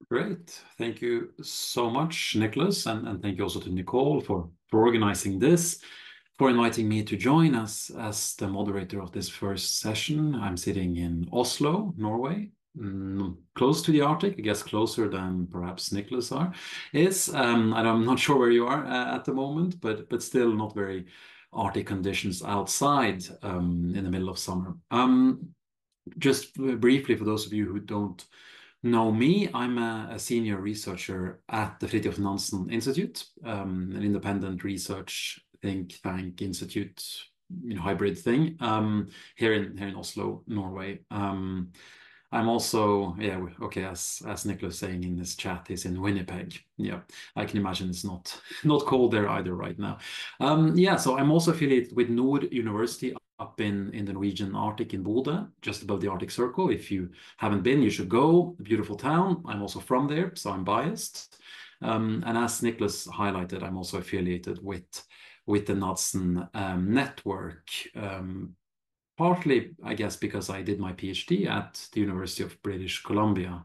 Great. Thank you so much, Nicholas, and thank you also to Nicole for organizing this, for inviting me to join us as the moderator of this first session. I'm sitting in Oslo, Norway, close to the Arctic, I guess closer than perhaps Nicholas is. And I'm not sure where you are at the moment, but still not very Arctic conditions outside in the middle of summer. Just briefly, for those of you who don't know me, I'm a senior researcher at the Fridtjof Nansen Institute, an independent research think tank institute, hybrid thing, here in Oslo, Norway. I'm also, yeah, okay, as Nicholas saying in this chat, he's in Winnipeg. Yeah, I can imagine it's not cold there either right now. Yeah, so I'm also affiliated with Nord University up in the Norwegian Arctic in Bodø, just above the Arctic Circle. If you haven't been, you should go. A beautiful town. I'm also from there, so I'm biased. And as Nicholas highlighted, I'm also affiliated with the Nansen network. Partly, I guess, because I did my PhD at the University of British Columbia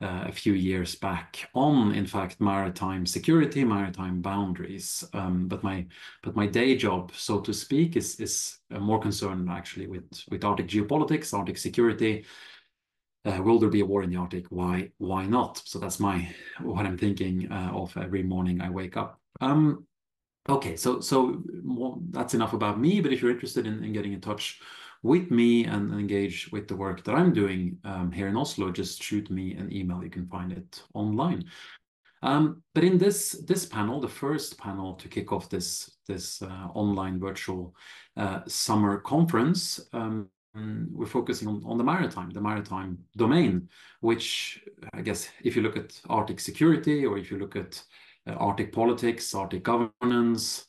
a few years back on, in fact, maritime security, maritime boundaries. But my day job, so to speak, is more concerned actually with Arctic geopolitics, Arctic security. Will there be a war in the Arctic? Why not? So that's what I'm thinking of every morning I wake up. Okay, so well, that's enough about me. But if you're interested in getting in touch with me and engage with the work that I'm doing here in Oslo, just shoot me an email. You can find it online. But in this panel, the first panel to kick off this online virtual summer conference, we're focusing on the maritime domain, which I guess if you look at Arctic security or if you look at Arctic politics, Arctic governance,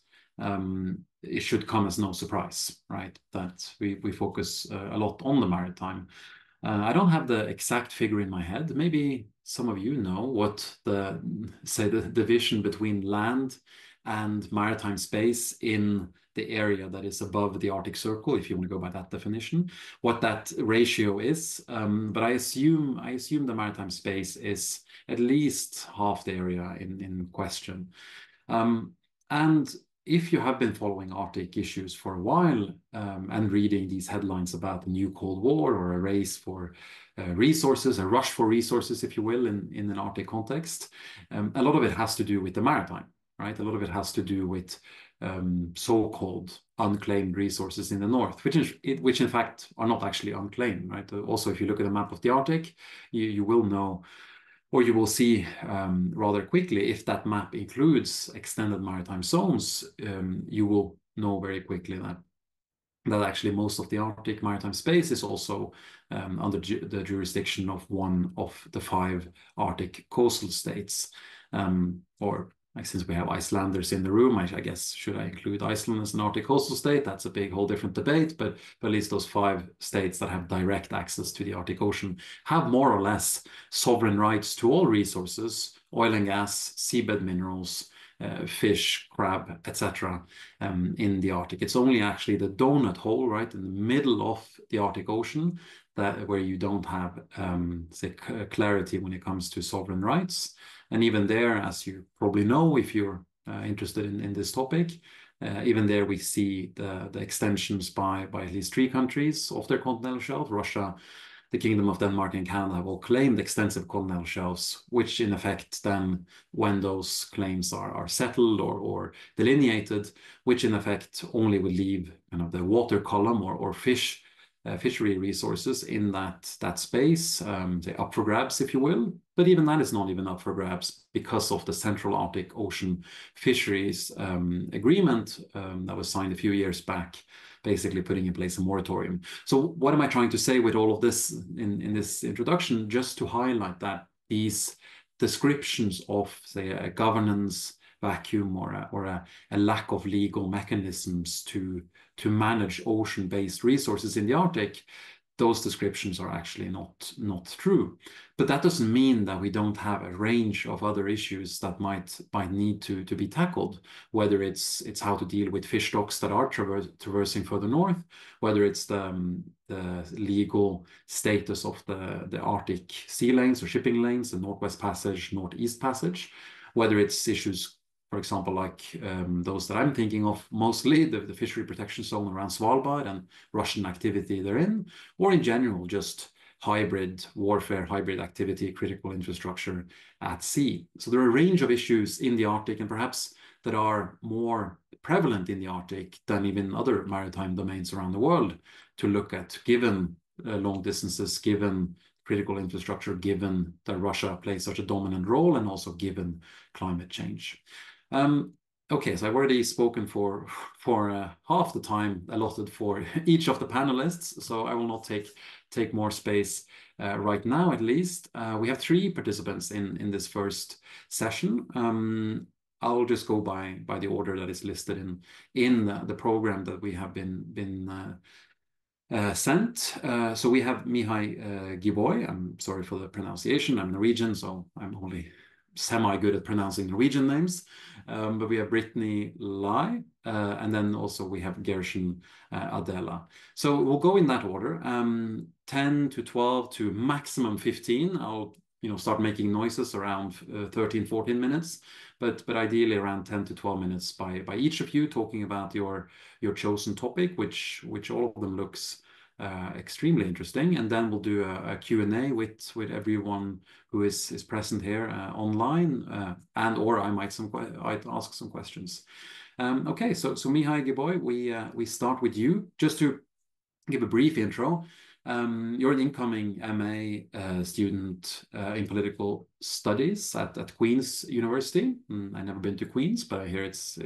it should come as no surprise, right? That we focus a lot on the maritime. I don't have the exact figure in my head. Maybe some of you know what the division between land and maritime space in the area that is above the Arctic Circle, if you want to go by that definition, what that ratio is. But I assume the maritime space is at least half the area in question. And if you have been following Arctic issues for a while and reading these headlines about the new Cold War or a race for resources, a rush for resources, if you will, in an Arctic context, a lot of it has to do with the maritime, right? A lot of it has to do with so-called unclaimed resources in the north, which in fact are not actually unclaimed, right? Also, if you look at a map of the Arctic, you will know, or you will see rather quickly, if that map includes extended maritime zones, you will know very quickly that actually most of the Arctic maritime space is also under the jurisdiction of one of the 5 Arctic coastal states, or since we have Icelanders in the room, I guess, should I include Iceland as an Arctic coastal state? That's a whole different debate, but at least those 5 states that have direct access to the Arctic Ocean have more or less sovereign rights to all resources, oil and gas, seabed minerals, fish, crab, etc. In the Arctic. It's only actually the donut hole, right, in the middle of the Arctic Ocean where you don't have, say, clarity when it comes to sovereign rights. And even there, as you probably know, if you're interested in this topic, even there we see the extensions by at least 3 countries of their continental shelf. Russia, the Kingdom of Denmark, and Canada have all claimed extensive continental shelves, which in effect then, when those claims are settled or delineated, which in effect only would leave kind of the water column or fishery resources in that space, say up for grabs, if you will. But even that is not even up for grabs because of the Central Arctic Ocean Fisheries Agreement that was signed a few years back, basically putting in place a moratorium. So what am I trying to say with all of this in this introduction? Just to highlight that these descriptions of, say, a governance vacuum or a lack of legal mechanisms to manage ocean-based resources in the Arctic, those descriptions are actually not true. But that doesn't mean that we don't have a range of other issues that might need to be tackled, whether it's how to deal with fish stocks that are traversing further north, whether it's the legal status of the Arctic sea lanes or shipping lanes, the Northwest Passage, Northeast Passage, whether it's issues, for example, like those that I'm thinking of, mostly the fishery protection zone around Svalbard and Russian activity therein, or in general, just hybrid warfare, hybrid activity, critical infrastructure at sea. So there are a range of issues in the Arctic, and perhaps that are more prevalent in the Arctic than even other maritime domains around the world to look at, given long distances, given critical infrastructure, given that Russia plays such a dominant role, and also given climate change. Okay, so I've already spoken for half the time allotted for each of the panelists, so I will not take more space right now, at least. We have 3 participants in this first session. I'll just go by the order that is listed in the program that we have been sent. So we have Mihai Giboi. I'm sorry for the pronunciation. I'm Norwegian, so I'm only semi-good at pronouncing Norwegian names. But we have Britney Lai, and then also we have Gershon, Adela. So we'll go in that order, 10 to 12 to maximum 15. I'll start making noises around 13, 14 minutes, but ideally around 10 to 12 minutes by each of you, talking about your chosen topic, which all of them looks extremely interesting. And then we'll do a Q&A with everyone who is present here online, and or I might ask some questions. Okay, so Mihai Giboi, we start with you. Just to give a brief intro, you're an incoming MA student in political studies at Queen's University. I've never been to Queen's, but I hear it's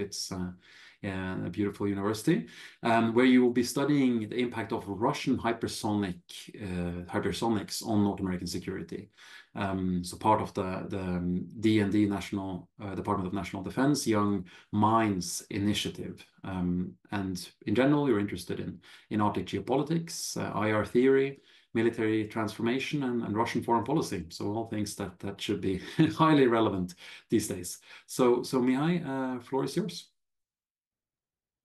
yeah, a beautiful university, where you will be studying the impact of Russian hypersonics on North American security. So part of the D&D National Department of National Defense Young Minds Initiative. And in general, you're interested in Arctic geopolitics, IR theory, military transformation, and Russian foreign policy. So all things that should be highly relevant these days. So Mihai, floor is yours.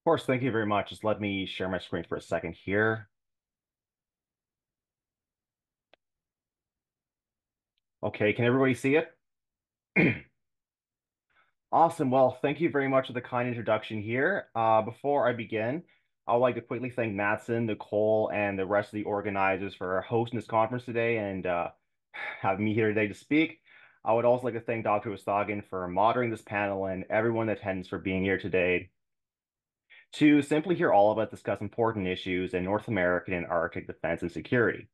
Of course, thank you very much. Just let me share my screen for a second here. Okay, can everybody see it? Awesome. Well, thank you very much for the kind introduction here. Before I begin, I would like to quickly thank Madsen, Nicole, and the rest of the organizers for hosting this conference today and having me here today to speak. I would also like to thank Dr. Østhagen for moderating this panel and everyone in attendance for being here today to simply hear all of us discuss important issues in North American and Arctic defense and security.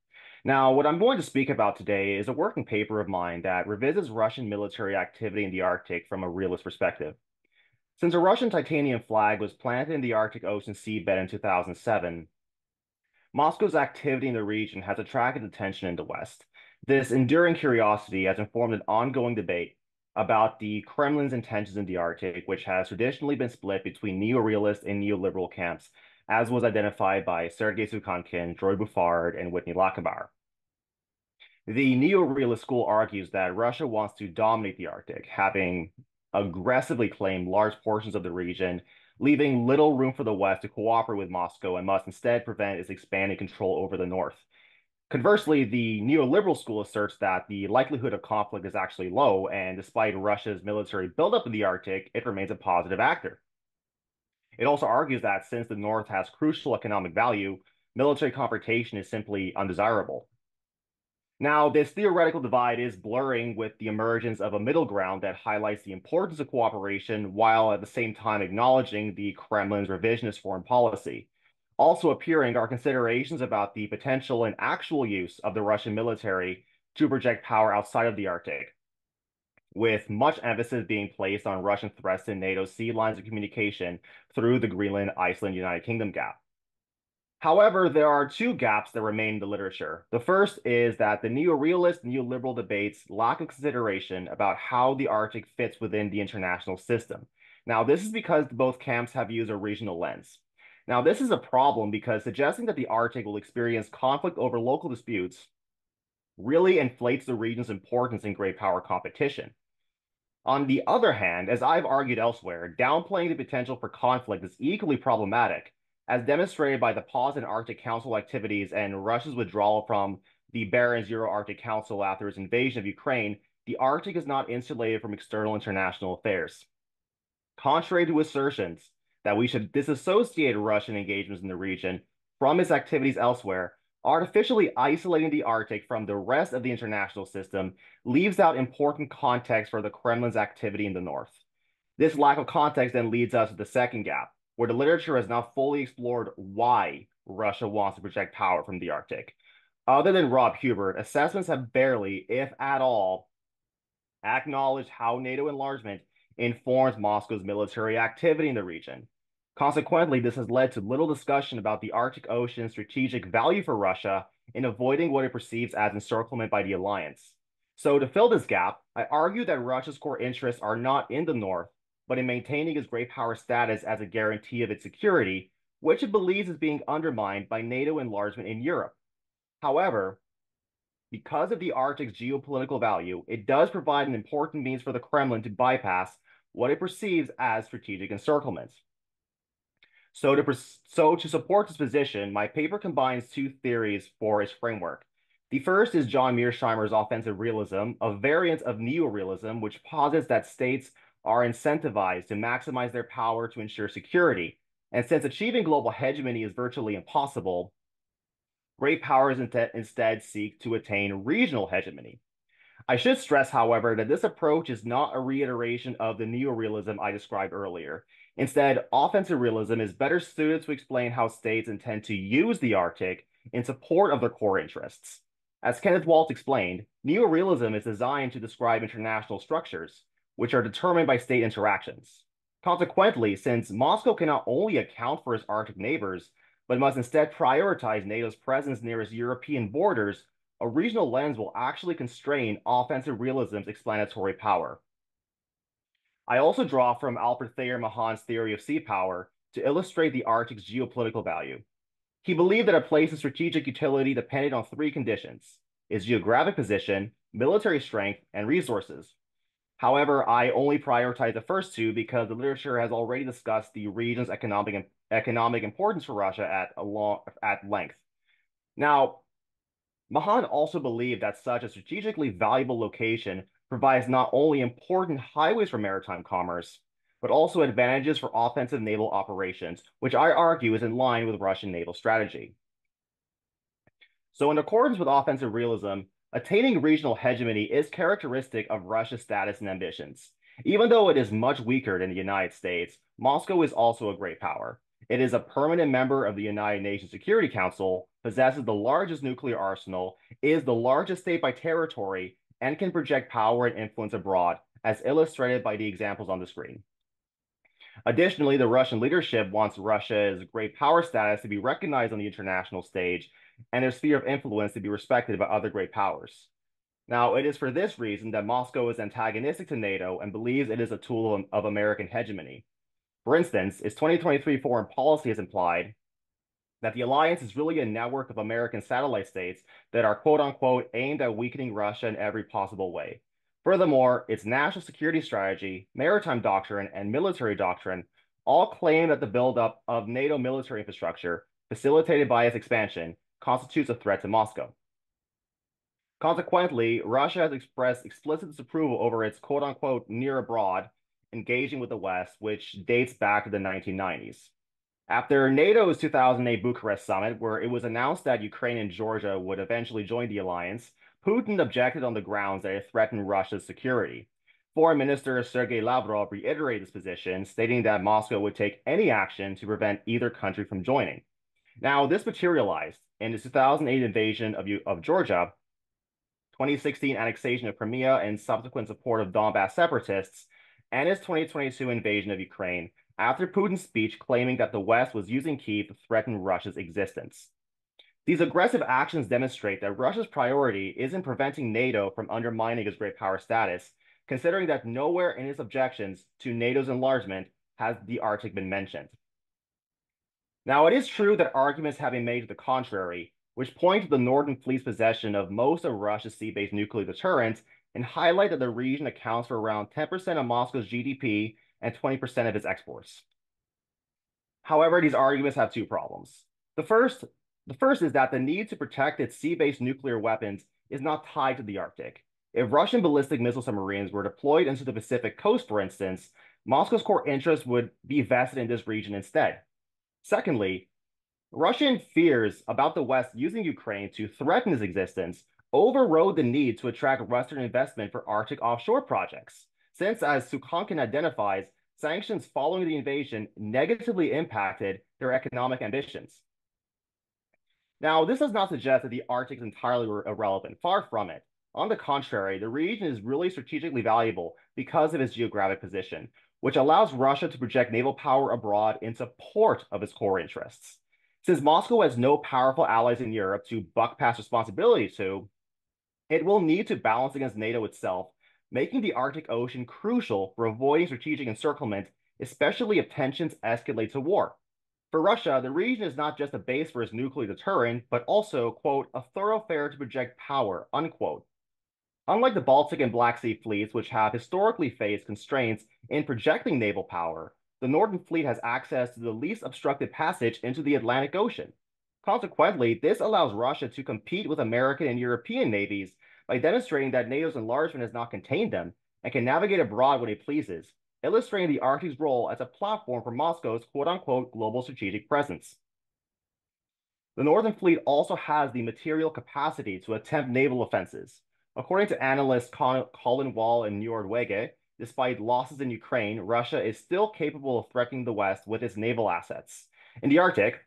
Now, what I'm going to speak about today is a working paper of mine that revisits Russian military activity in the Arctic from a realist perspective. Since a Russian titanium flag was planted in the Arctic Ocean seabed in 2007, Moscow's activity in the region has attracted attention in the West. This enduring curiosity has informed an ongoing debate about the Kremlin's intentions in the Arctic, which has traditionally been split between neo-realist and neoliberal camps, as was identified by Sergei Sukhankin, Joy Buffard, and Whitney Lachenbauer. The neo-realist school argues that Russia wants to dominate the Arctic, having aggressively claimed large portions of the region, leaving little room for the West to cooperate with Moscow and must instead prevent its expanding control over the North. Conversely, the neoliberal school asserts that the likelihood of conflict is actually low, and despite Russia's military buildup in the Arctic, it remains a positive actor. It also argues that since the North has crucial economic value, military confrontation is simply undesirable. Now, this theoretical divide is blurring with the emergence of a middle ground that highlights the importance of cooperation while at the same time acknowledging the Kremlin's revisionist foreign policy. Also appearing are considerations about the potential and actual use of the Russian military to project power outside of the Arctic, with much emphasis being placed on Russian threats to NATO's sea lines of communication through the Greenland, Iceland, United Kingdom gap. However, there are 2 gaps that remain in the literature. The first is that the neo-realist and neoliberal debates lack of consideration about how the Arctic fits within the international system. Now, this is because both camps have used a regional lens. Now, this is a problem because suggesting that the Arctic will experience conflict over local disputes really inflates the region's importance in great power competition. On the other hand, as I've argued elsewhere, downplaying the potential for conflict is equally problematic, as demonstrated by the pause in Arctic Council activities and Russia's withdrawal from the Barents Euro-Arctic Council after its invasion of Ukraine. The Arctic is not insulated from external international affairs. Contrary to assertions that we should disassociate Russian engagements in the region from its activities elsewhere, artificially isolating the Arctic from the rest of the international system leaves out important context for the Kremlin's activity in the north. This lack of context then leads us to the second gap, where the literature has not fully explored why Russia wants to project power from the Arctic. Other than Rob Hubert, assessments have barely, if at all, acknowledged how NATO enlargement informs Moscow's military activity in the region. Consequently, this has led to little discussion about the Arctic Ocean's strategic value for Russia in avoiding what it perceives as encirclement by the alliance. So, to fill this gap, I argue that Russia's core interests are not in the north, but in maintaining its great power status as a guarantee of its security, which it believes is being undermined by NATO enlargement in Europe. However, because of the Arctic's geopolitical value, it does provide an important means for the Kremlin to bypass what it perceives as strategic encirclement. So to support this position, my paper combines two theories for its framework. The first is John Mearsheimer's offensive realism, a variant of neorealism, which posits that states are incentivized to maximize their power to ensure security. And since achieving global hegemony is virtually impossible, great powers instead seek to attain regional hegemony. I should stress, however, that this approach is not a reiteration of the neorealism I described earlier. Instead, offensive realism is better suited to explain how states intend to use the Arctic in support of their core interests. As Kenneth Walt explained, neorealism is designed to describe international structures, which are determined by state interactions. Consequently, since Moscow cannot only account for its Arctic neighbors, but must instead prioritize NATO's presence near its European borders, a regional lens will actually constrain offensive realism's explanatory power. I also draw from Alfred Thayer Mahan's theory of sea power to illustrate the Arctic's geopolitical value. He believed that a place's strategic utility depended on three conditions: its geographic position, military strength, and resources. However, I only prioritize the first two because the literature has already discussed the region's economic importance for Russia at length. Now, Mahan also believed that such a strategically valuable location provides not only important highways for maritime commerce, but also advantages for offensive naval operations, which I argue is in line with Russian naval strategy. So in accordance with offensive realism, attaining regional hegemony is characteristic of Russia's status and ambitions. Even though it is much weaker than the United States, Moscow is also a great power. It is a permanent member of the United Nations Security Council, possesses the largest nuclear arsenal, is the largest state by territory, and can project power and influence abroad, as illustrated by the examples on the screen. Additionally, the Russian leadership wants Russia's great power status to be recognized on the international stage and their sphere of influence to be respected by other great powers. Now, it is for this reason that Moscow is antagonistic to NATO and believes it is a tool of American hegemony. For instance, its 2023 foreign policy has implied that the alliance is really a network of American satellite states that are quote unquote aimed at weakening Russia in every possible way. Furthermore, its national security strategy, maritime doctrine, and military doctrine all claim that the buildup of NATO military infrastructure, facilitated by its expansion, constitutes a threat to Moscow. Consequently, Russia has expressed explicit disapproval over its quote unquote near abroad engaging with the West, which dates back to the 1990s. After NATO's 2008 Bucharest summit, where it was announced that Ukraine and Georgia would eventually join the alliance, Putin objected on the grounds that it threatened Russia's security. Foreign Minister Sergei Lavrov reiterated this position, stating that Moscow would take any action to prevent either country from joining. Now, this materialized in the 2008 invasion of Georgia, 2016 annexation of Crimea and subsequent support of Donbass separatists, and its 2022 invasion of Ukraine, after Putin's speech claiming that the West was using Kyiv to threaten Russia's existence. These aggressive actions demonstrate that Russia's priority isn't preventing NATO from undermining its great power status, considering that nowhere in its objections to NATO's enlargement has the Arctic been mentioned. Now, it is true that arguments have been made to the contrary, which point to the Northern Fleet's possession of most of Russia's sea-based nuclear deterrents and highlight that the region accounts for around 10% of Moscow's GDP and 20% of its exports. However, these arguments have two problems. The first, the first is that the need to protect its sea-based nuclear weapons is not tied to the Arctic. If Russian ballistic missile submarines were deployed into the Pacific coast, for instance, Moscow's core interests would be vested in this region instead. Secondly, Russian fears about the West using Ukraine to threaten its existence overrode the need to attract Western investment for Arctic offshore projects, since, as Sukhankin identifies, sanctions following the invasion negatively impacted their economic ambitions. Now, this does not suggest that the Arctic is entirely irrelevant. Far from it. On the contrary, the region is really strategically valuable because of its geographic position, which allows Russia to project naval power abroad in support of its core interests. Since Moscow has no powerful allies in Europe to buck past responsibility to, it will need to balance against NATO itself, making the Arctic Ocean crucial for avoiding strategic encirclement, especially if tensions escalate to war. For Russia, the region is not just a base for its nuclear deterrent, but also, quote, a thoroughfare to project power, unquote. Unlike the Baltic and Black Sea fleets, which have historically faced constraints in projecting naval power, the Northern Fleet has access to the least obstructed passage into the Atlantic Ocean. Consequently, this allows Russia to compete with American and European navies by demonstrating that NATO's enlargement has not contained them and can navigate abroad when it pleases, illustrating the Arctic's role as a platform for Moscow's quote-unquote global strategic presence. The Northern Fleet also has the material capacity to attempt naval offenses. According to analysts Colin Wall and Nordwege, despite losses in Ukraine, Russia is still capable of threatening the West with its naval assets. In the Arctic,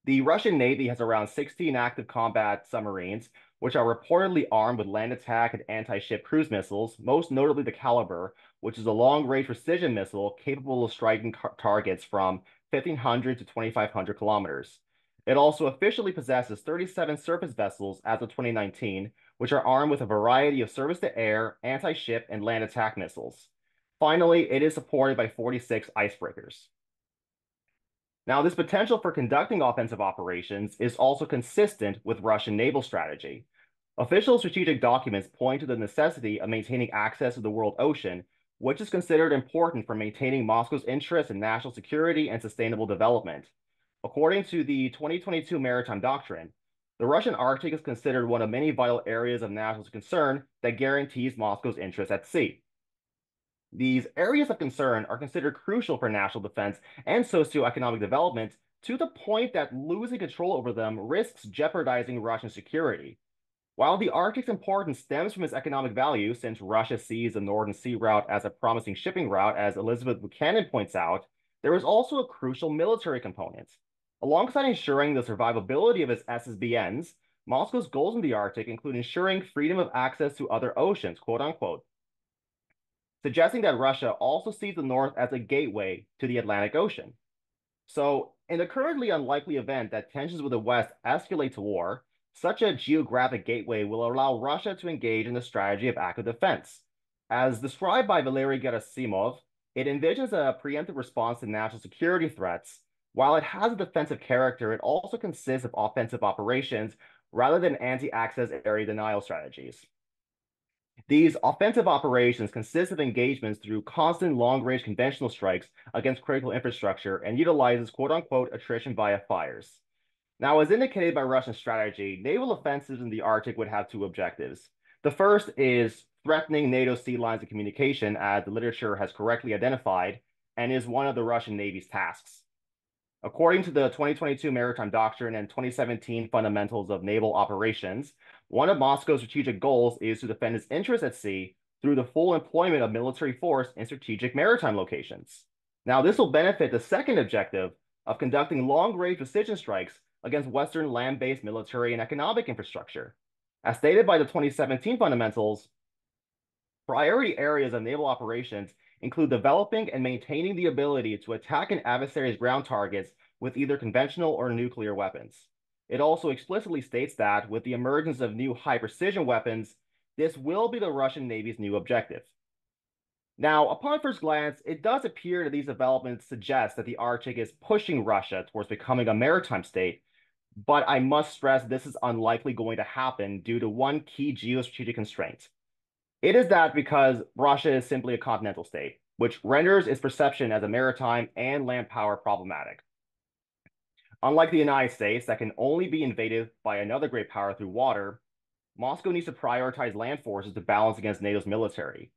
the Russian Navy has around 16 active combat submarines, which are reportedly armed with land attack and anti-ship cruise missiles, most notably the Caliber, which is a long-range precision missile capable of striking targets from 1,500 to 2,500 kilometers. It also officially possesses 37 surface vessels as of 2019, which are armed with a variety of surface-to-air, anti-ship, and land attack missiles. Finally, it is supported by 46 icebreakers. Now, this potential for conducting offensive operations is also consistent with Russian naval strategy. Official strategic documents point to the necessity of maintaining access to the world ocean, which is considered important for maintaining Moscow's interest in national security and sustainable development. According to the 2022 Maritime Doctrine, the Russian Arctic is considered one of many vital areas of national concern that guarantees Moscow's interest at sea. These areas of concern are considered crucial for national defense and socioeconomic development to the point that losing control over them risks jeopardizing Russian security. While the Arctic's importance stems from its economic value, since Russia sees the Northern Sea route as a promising shipping route, as Elizabeth Buchanan points out, there is also a crucial military component. Alongside ensuring the survivability of its SSBNs, Moscow's goals in the Arctic include ensuring freedom of access to other oceans, quote unquote, suggesting that Russia also sees the North as a gateway to the Atlantic Ocean. So, in the currently unlikely event that tensions with the West escalate to war, such a geographic gateway will allow Russia to engage in the strategy of active defense. As described by Valery Gerasimov, it envisions a preemptive response to national security threats. While it has a defensive character, it also consists of offensive operations rather than anti-access area denial strategies. These offensive operations consist of engagements through constant long-range conventional strikes against critical infrastructure and utilizes quote-unquote attrition via fires. Now, as indicated by Russian strategy, naval offensives in the Arctic would have two objectives. The first is threatening NATO's sea lines of communication, as the literature has correctly identified, and is one of the Russian Navy's tasks. According to the 2022 Maritime Doctrine and 2017 Fundamentals of Naval Operations, one of Moscow's strategic goals is to defend its interests at sea through the full employment of military force in strategic maritime locations. Now, this will benefit the second objective of conducting long-range precision strikes against Western land-based military and economic infrastructure. As stated by the 2017 Fundamentals, priority areas of naval operations include developing and maintaining the ability to attack an adversary's ground targets with either conventional or nuclear weapons. It also explicitly states that, with the emergence of new high-precision weapons, this will be the Russian Navy's new objective. Now, upon first glance, it does appear that these developments suggest that the Arctic is pushing Russia towards becoming a maritime state, but I must stress this is unlikely going to happen due to one key geostrategic constraint. It is that because Russia is simply a continental state, which renders its perception as a maritime and land power problematic. Unlike the United States, that can only be invaded by another great power through water, Moscow needs to prioritize land forces to balance against NATO's military.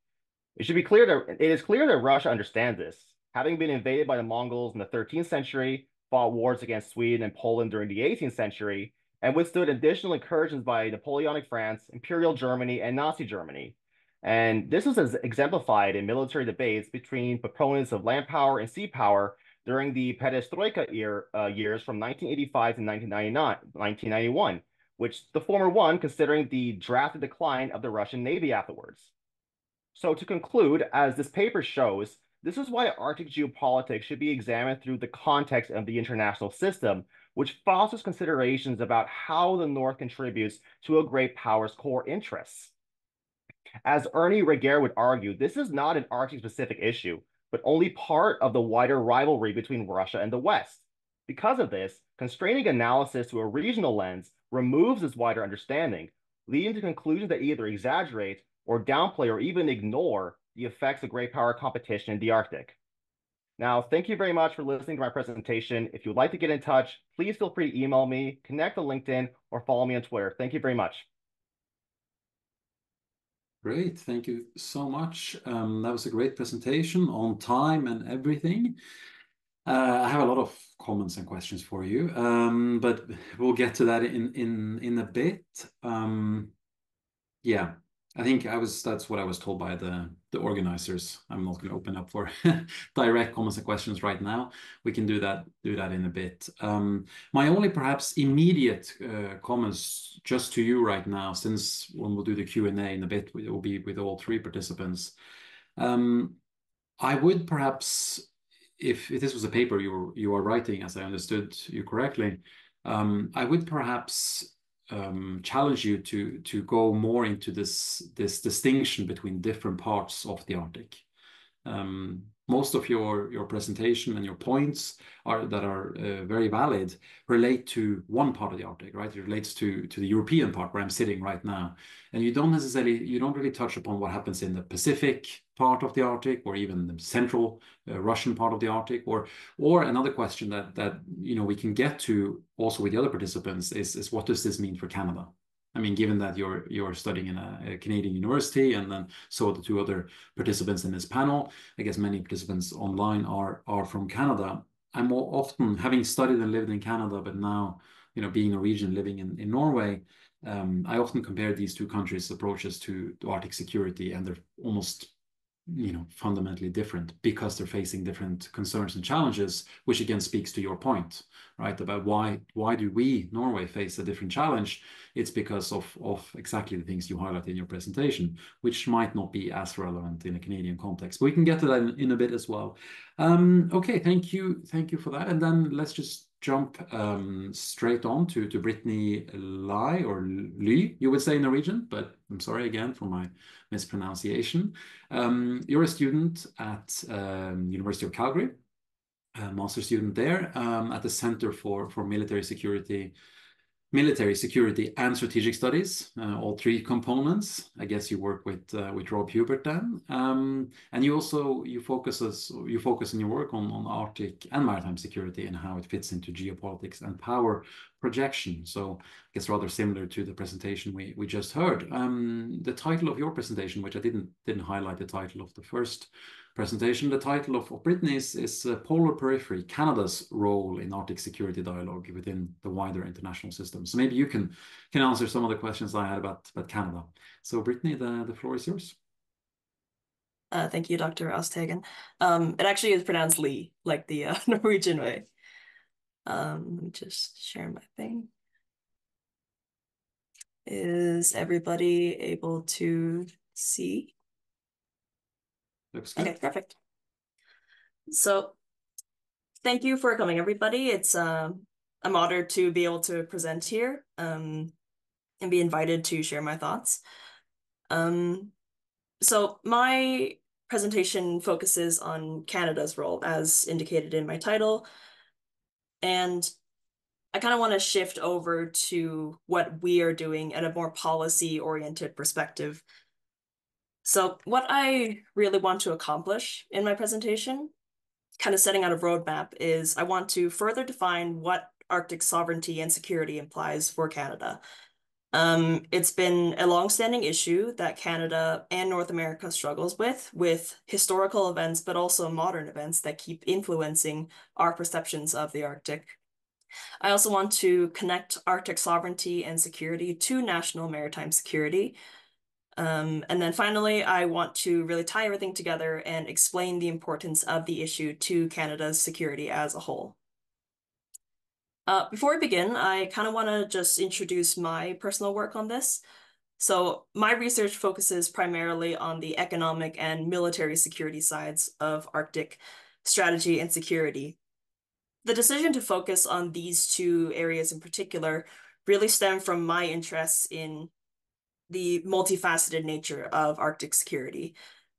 It is clear that Russia understands this, having been invaded by the Mongols in the 13th century, fought wars against Sweden and Poland during the 18th century, and withstood additional incursions by Napoleonic France, Imperial Germany, and Nazi Germany. And this was exemplified in military debates between proponents of land power and sea power during the Perestroika years from 1985 to 1991, which the former won considering the drastic decline of the Russian Navy afterwards. So to conclude, as this paper shows, this is why Arctic geopolitics should be examined through the context of the international system, which fosters considerations about how the North contributes to a great power's core interests. As Ernie Reger would argue, this is not an Arctic-specific issue, but only part of the wider rivalry between Russia and the West. Because of this, constraining analysis to a regional lens removes this wider understanding, leading to conclusions that either exaggerate or downplay or even ignore the effects of great power competition in the Arctic. Now, thank you very much for listening to my presentation. If you'd like to get in touch, please feel free to email me, connect on LinkedIn, or follow me on Twitter. Thank you very much. Great, thank you so much. That was a great presentation on time and everything. I have a lot of comments and questions for you, but we'll get to that in a bit. Yeah, I think that's what I was told by the organizers. I'm not going to open up for direct comments and questions right now. We can do that in a bit. My only perhaps immediate comments just to you right now, since when we'll do the Q&A in a bit, it will be with all three participants. I would perhaps, if this was a paper you are writing, as I understood you correctly, I would perhaps challenge you to go more into this distinction between different parts of the Arctic. Most of your presentation and your points that are very valid relate to one part of the Arctic, right? It relates to the European part where I'm sitting right now, and you don't really touch upon what happens in the Pacific part of the Arctic, or even the central Russian part of the Arctic, or another question that we can get to also with the other participants is what does this mean for Canada? I mean, given that you're studying in a Canadian university, and then so the two other participants in this panel, I guess many participants online are from Canada. I'm more often, having studied and lived in Canada, but now being Norwegian living in Norway, I often compare these two countries' approaches to Arctic security, and they're almost fundamentally different because they're facing different concerns and challenges, which again speaks to your point, right? About why do we, Norway, face a different challenge? It's because of exactly the things you highlight in your presentation, which might not be as relevant in a Canadian context. But we can get to that in a bit as well. Okay, thank you for that. And then let's just jump straight on to Britney Lai, or Ly, you would say in Norwegian, but I'm sorry again for my mispronunciation. You're a student at University of Calgary, a master's student there at the Center for Military Security and Strategic Studies, all three components. I guess you work with Rob Hubert then, and you focus in your work on Arctic and maritime security and how it fits into geopolitics and power projection. So I guess rather similar to the presentation we just heard. The title of your presentation, which I didn't highlight the title of the first presentation, the title of Britney's is Polar Periphery, Canada's Role in Arctic Security Dialogue within the wider international system. So maybe you can answer some of the questions I had about Canada. So Britney, the floor is yours. Thank you, Dr. Østhagen. It actually is pronounced Lee, like the Norwegian way. Let me just share my thing. Is everybody able to see? Looks good. Okay, perfect. So thank you for coming, everybody. I'm honored to be able to present here and be invited to share my thoughts. So my presentation focuses on Canada's role, as indicated in my title. And I kind of want to shift over to what we are doing at a more policy-oriented perspective. So what I really want to accomplish in my presentation, kind of setting out a roadmap, is I want to further define what Arctic sovereignty and security implies for Canada. It's been a long-standing issue that Canada and North America struggles with historical events, but also modern events that keep influencing our perceptions of the Arctic. I also want to connect Arctic sovereignty and security to national maritime security. And then finally, I want to really tie everything together and explain the importance of the issue to Canada's security as a whole. Before we begin, I kind of want to just introduce my personal work on this. So my research focuses primarily on the economic and military security sides of Arctic strategy and security. The decision to focus on these two areas in particular really stemmed from my interests in the multifaceted nature of Arctic security.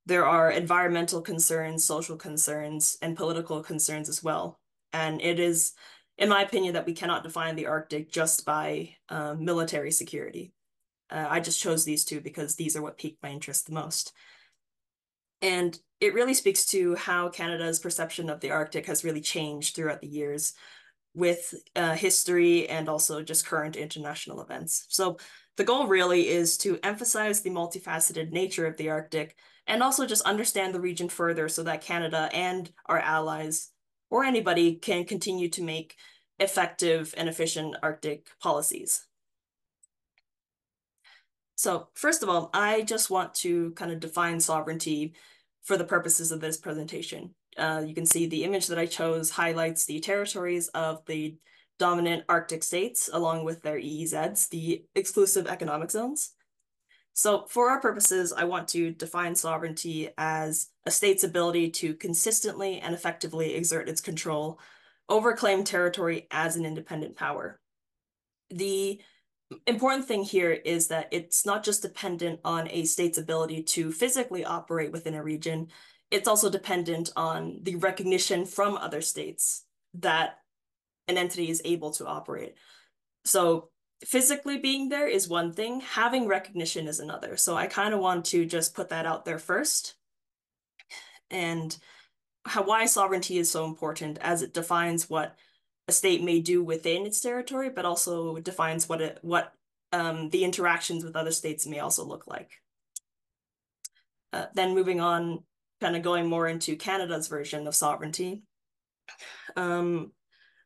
There are environmental concerns, social concerns, and political concerns as well. And it is, in my opinion, that we cannot define the Arctic just by military security. I just chose these two because these are what piqued my interest the most. And it really speaks to how Canada's perception of the Arctic has really changed throughout the years with history and also just current international events. So the goal really is to emphasize the multifaceted nature of the Arctic and also just understand the region further so that Canada and our allies or anybody can continue to make effective and efficient Arctic policies. So first of all, I just want to kind of define sovereignty for the purposes of this presentation. You can see the image that I chose highlights the territories of the dominant Arctic states along with their EEZs, the exclusive economic zones. So for our purposes, I want to define sovereignty as a state's ability to consistently and effectively exert its control over claimed territory as an independent power. The important thing here is that it's not just dependent on a state's ability to physically operate within a region, it's also dependent on the recognition from other states that an entity is able to operate. So physically being there is one thing, having recognition is another. So I kind of want to just put that out there first. And why sovereignty is so important as it defines what a state may do within its territory, but also defines what the interactions with other states may also look like. Then moving on, kind of going more into Canada's version of sovereignty.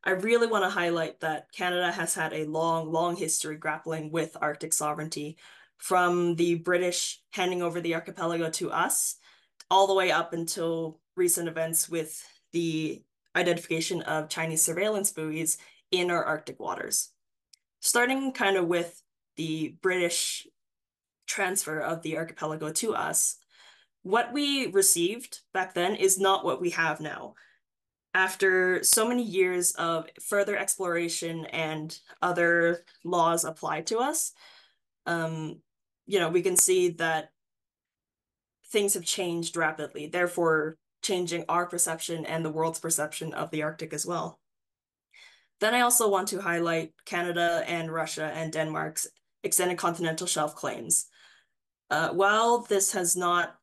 I really want to highlight that Canada has had a long history grappling with Arctic sovereignty, from the British handing over the archipelago to us, all the way up until recent events with the identification of Chinese surveillance buoys in our Arctic waters. Starting kind of with the British transfer of the archipelago to us, what we received back then is not what we have now. After so many years of further exploration and other laws applied to us, we can see that things have changed rapidly, therefore changing our perception and the world's perception of the Arctic as well. Then I also want to highlight Canada and Russia and Denmark's extended continental shelf claims. While this has not,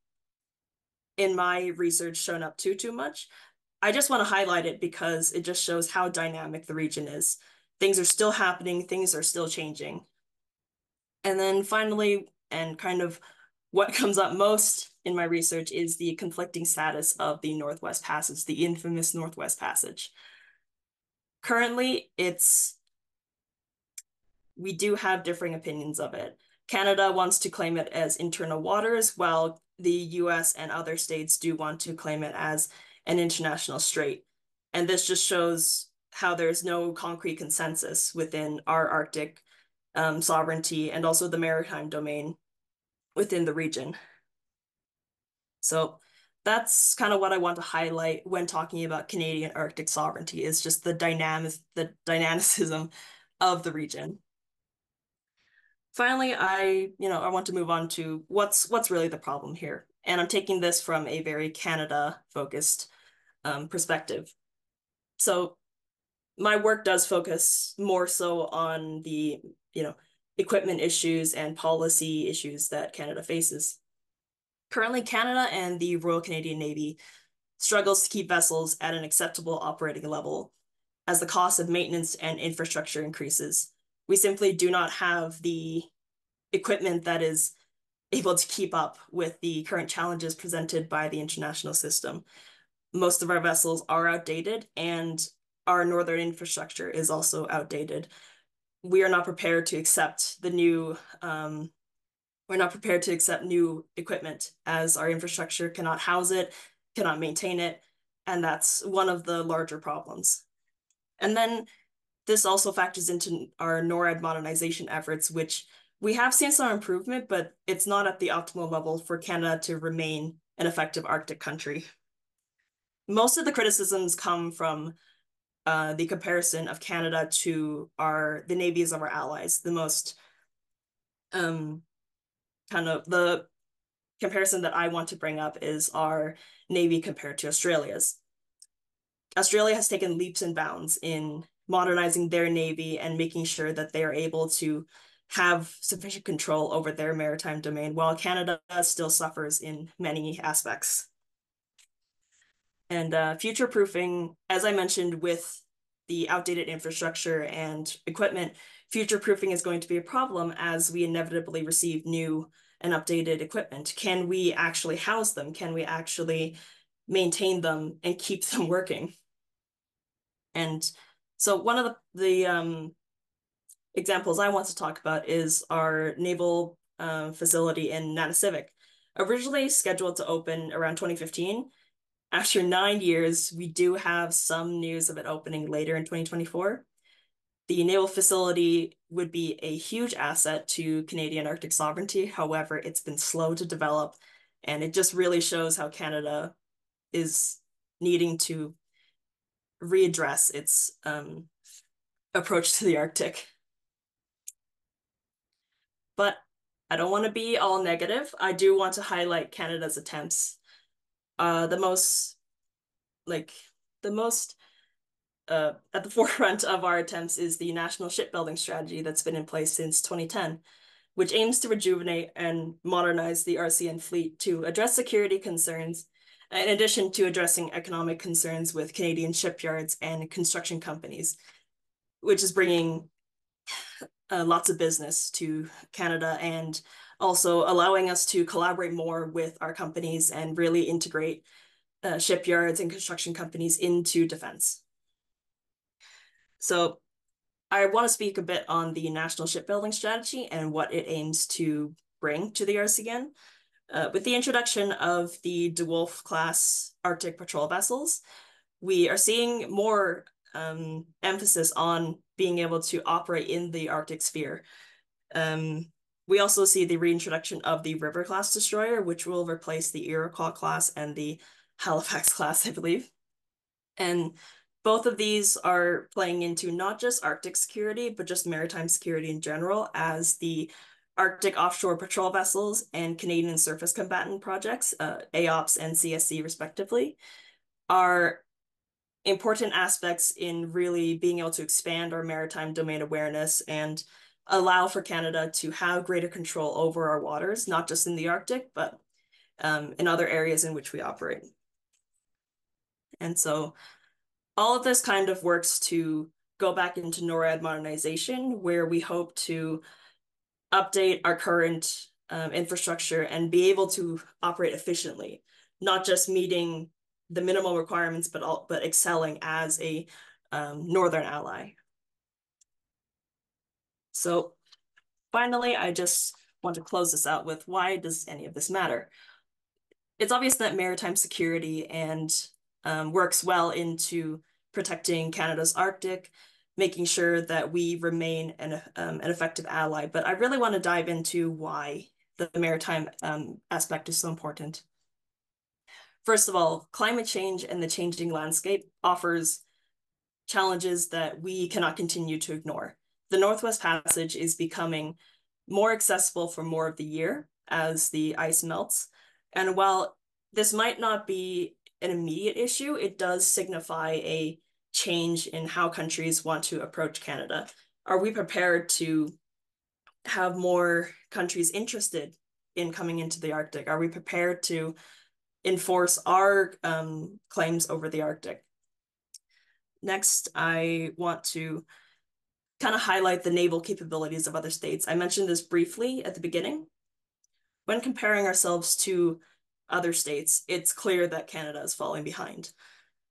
in my research, shown up too much, I just want to highlight it because it just shows how dynamic the region is. Things are still happening, things are still changing. And then finally, and kind of what comes up most in my research, is the conflicting status of the Northwest Passage, the infamous Northwest Passage. Currently, we do have differing opinions of it. Canada wants to claim it as internal waters, while the US and other states do want to claim it as an international strait. And this just shows how there's no concrete consensus within our Arctic sovereignty and also the maritime domain within the region. So that's kind of what I want to highlight when talking about Canadian Arctic sovereignty, is just the dynamicism of the region. Finally, I want to move on to what's really the problem here. And I'm taking this from a very Canada-focused perspective. So my work does focus more so on the, equipment issues and policy issues that Canada faces. Currently, Canada and the Royal Canadian Navy struggles to keep vessels at an acceptable operating level as the cost of maintenance and infrastructure increases. We simply do not have the equipment that is able to keep up with the current challenges presented by the international system. Most of our vessels are outdated, and our northern infrastructure is also outdated. We are not prepared to accept we're not prepared to accept new equipment as our infrastructure cannot house it, cannot maintain it, and that's one of the larger problems. And then this also factors into our NORAD modernization efforts, which we have seen some improvement, but it's not at the optimal level for Canada to remain an effective Arctic country. Most of the criticisms come from the comparison of Canada to the navies of our allies. The most the comparison that I want to bring up is our navy compared to Australia's. Australia has taken leaps and bounds in modernizing their navy and making sure that they are able to have sufficient control over their maritime domain, while Canada still suffers in many aspects. And future-proofing, as I mentioned, with the outdated infrastructure and equipment, future-proofing is going to be a problem as we inevitably receive new and updated equipment. Can we actually house them? Can we actually maintain them and keep them working? And so one of the examples I want to talk about is our naval facility in Nanisivik. Originally scheduled to open around 2015, after 9 years, we do have some news of it opening later in 2024. The naval facility would be a huge asset to Canadian Arctic sovereignty. However, it's been slow to develop, and it just really shows how Canada is needing to readdress its approach to the Arctic. But I don't want to be all negative. I do want to highlight Canada's attempts. The most at the forefront of our attempts is the National Shipbuilding Strategy that's been in place since 2010, which aims to rejuvenate and modernize the RCN fleet to address security concerns, in addition to addressing economic concerns with Canadian shipyards and construction companies, which is bringing lots of business to Canada and also allowing us to collaborate more with our companies and really integrate shipyards and construction companies into defense. So I want to speak a bit on the National Shipbuilding Strategy and what it aims to bring to the RCN. With the introduction of the DeWolf class Arctic patrol vessels, we are seeing more emphasis on being able to operate in the Arctic sphere. We also see the reintroduction of the River class destroyer, which will replace the Iroquois class and the Halifax class, I believe. And both of these are playing into not just Arctic security, but just maritime security in general, as the Arctic Offshore Patrol Vessels and Canadian Surface Combatant Projects, AOPS and CSC respectively, are important aspects in really being able to expand our maritime domain awareness and allow for Canada to have greater control over our waters, not just in the Arctic, but in other areas in which we operate. And so all of this kind of works to go back into NORAD modernization, where we hope to update our current infrastructure and be able to operate efficiently, not just meeting the minimal requirements, but excelling as a northern ally. So finally, I just want to close this out with, why does any of this matter? It's obvious that maritime security and works well into protecting Canada's Arctic, making sure that we remain an effective ally. But I really want to dive into why the maritime aspect is so important. First of all, climate change and the changing landscape offers challenges that we cannot continue to ignore. The Northwest Passage is becoming more accessible for more of the year as the ice melts. And while this might not be an immediate issue, it does signify a change in how countries want to approach Canada. Are we prepared to have more countries interested in coming into the Arctic? Are we prepared to enforce our claims over the Arctic? Next, I want to kind of highlight the naval capabilities of other states. I mentioned this briefly at the beginning. When comparing ourselves to other states, it's clear that Canada is falling behind.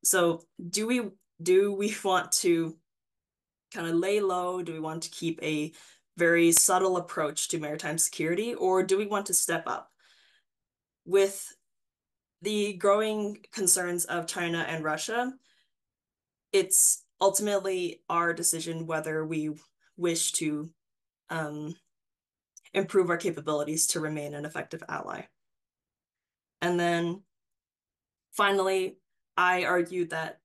So do we want to kind of lay low? Do we want to keep a very subtle approach to maritime security, or do we want to step up? With the growing concerns of China and Russia, it's ultimately our decision whether we wish to improve our capabilities to remain an effective ally. And then finally, I argue that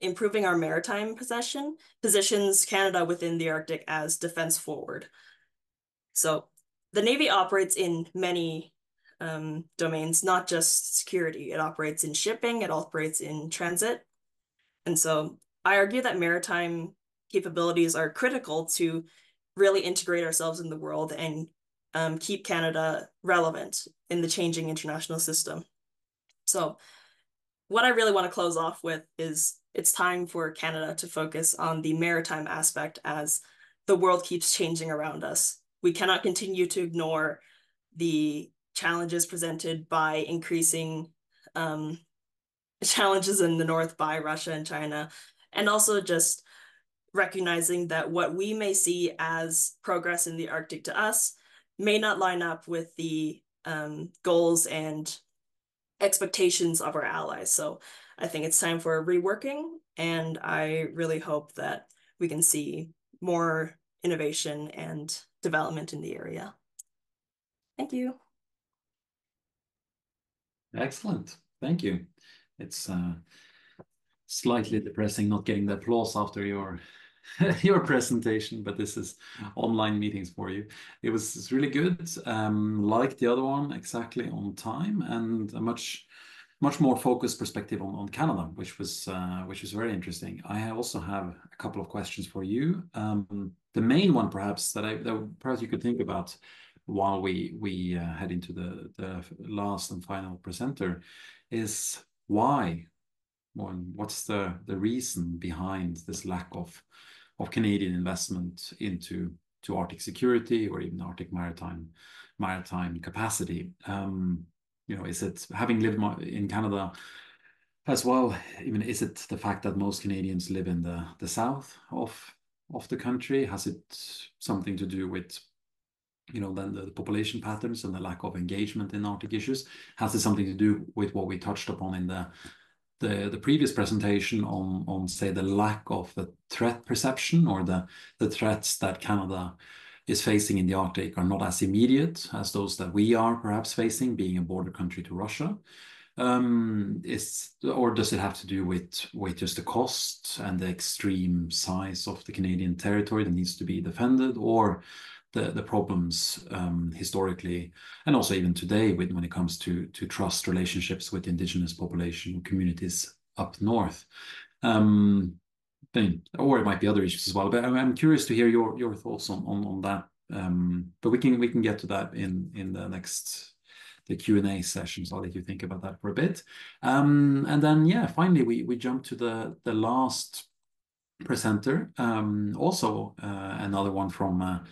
improving our maritime positions Canada within the Arctic as defense forward. So the Navy operates in many domains, not just security. It operates in shipping, it operates in transit. And so I argue that maritime capabilities are critical to really integrate ourselves in the world and keep Canada relevant in the changing international system. So what I really want to close off with is it's time for Canada to focus on the maritime aspect as the world keeps changing around us. We cannot continue to ignore the challenges presented by increasing challenges in the north by Russia and China, and also just recognizing that what we may see as progress in the Arctic to us may not line up with the goals and expectations of our allies. So I think it's time for a reworking, and I really hope that we can see more innovation and development in the area. Thank you. Excellent. Thank you. It's slightly depressing not getting the applause after your your presentation, but this is online meetings for you. It's really good. Like the other one, exactly on time, and a much more focused perspective on Canada, which was very interesting. I also have a couple of questions for you. The main one, perhaps that perhaps you could think about while we head into the last and final presenter is why. What's the reason behind this lack of Canadian investment into Arctic security or even Arctic maritime capacity? Is it having lived in Canada as well? Even is it the fact that most Canadians live in the south of the country? Has it something to do with then the population patterns and the lack of engagement in Arctic issues? Has it something to do with what we touched upon in the previous presentation on say the lack of the threat perception, or the threats that Canada is facing in the Arctic are not as immediate as those that we are perhaps facing, being a border country to Russia? Or does it have to do with just the cost and the extreme size of the Canadian territory that needs to be defended, or the problems historically and also even today when it comes to trust relationships with indigenous population communities up north? Or it might be other issues as well. But I'm curious to hear your thoughts on that. But we can get to that in the Q&A session. So I'll let you think about that for a bit. And then finally we jump to the last presenter. Also another one from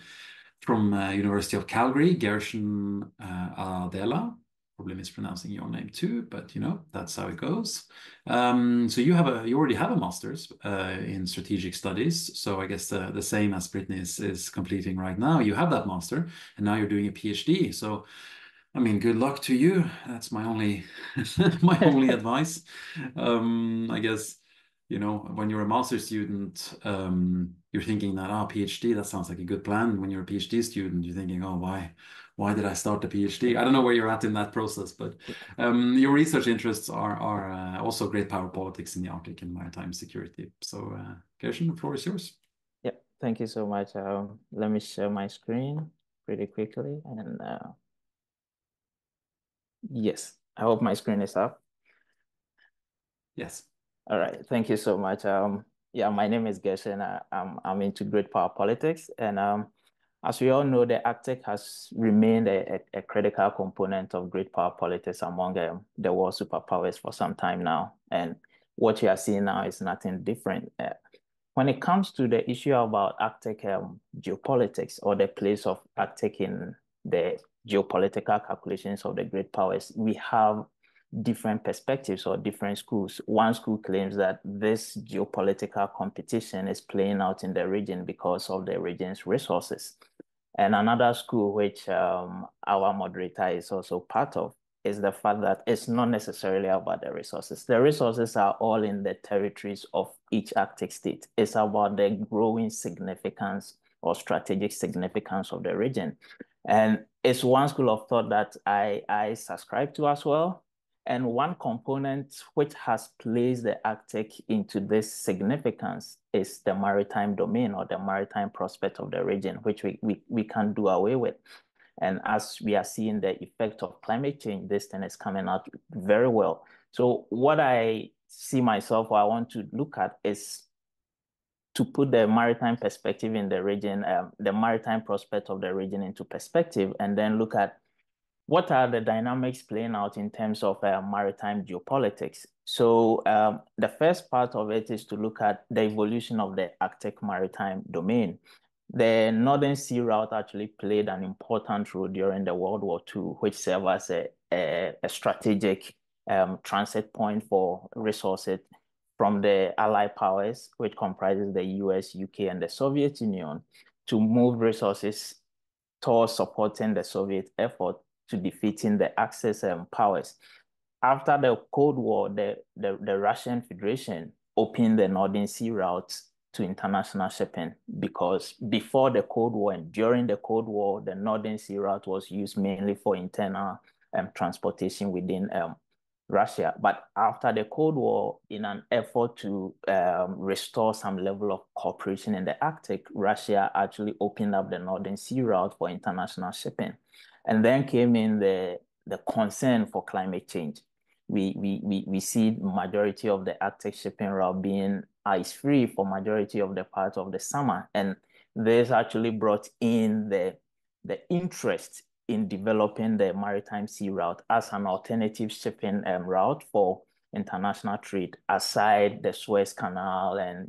University of Calgary, Gershon, Adela. Probably mispronouncing your name too, but that's how it goes. So you already have a master's in strategic studies. So I guess the same as Britney is completing right now. You have that master, and now you're doing a PhD. So I mean, good luck to you. That's my only advice. I guess when you're a master's student, you're thinking that PhD, that sounds like a good plan. When you're a PhD student, you're thinking, oh, why did I start a PhD? I don't know where you're at in that process, but your research interests are also great power politics in the Arctic and maritime security. So, Gershon, the floor is yours. Yeah, thank you so much. Let me share my screen pretty quickly, and Yes, I hope my screen is up. Yes. All right, thank you so much. Yeah, my name is Gershon. I'm into great power politics, and as we all know, the Arctic has remained a critical component of great power politics among the world superpowers for some time now. And what you are seeing now is nothing different. When it comes to the issue about Arctic geopolitics or the place of Arctic in the geopolitical calculations of the great powers, we have different perspectives or different schools. One school claims that this geopolitical competition is playing out in the region because of the region's resources. And another school, which our moderator is also part of, is the fact that it's not necessarily about the resources. The resources are all in the territories of each Arctic state. It's about the growing significance or strategic significance of the region. And it's one school of thought that I subscribe to as well. And one component which has placed the Arctic into this significance is the maritime domain or the maritime prospect of the region, which we can't do away with. And as we are seeing the effect of climate change, this thing is coming out very well. So what I see myself, or I want to look at, is to put the maritime perspective in the region, the maritime prospect of the region into perspective, and then look at what are the dynamics playing out in terms of maritime geopolitics. So the first part of it is to look at the evolution of the Arctic maritime domain. The Northern Sea Route actually played an important role during the World War II, which served as a strategic transit point for resources from the Allied powers, which comprises the US, UK, and the Soviet Union, to move resources towards supporting the Soviet effort to defeating the Axis powers. After the Cold War, the Russian Federation opened the Northern Sea routes to international shipping, because before the Cold War and during the Cold War, the Northern Sea route was used mainly for internal transportation within Russia. But after the Cold War, in an effort to restore some level of cooperation in the Arctic, Russia actually opened up the Northern Sea route for international shipping. And then came in the concern for climate change. We see the majority of the Arctic shipping route being ice-free for majority of the part of the summer. And this actually brought in the interest in developing the maritime sea route as an alternative shipping route for international trade, aside the Suez Canal and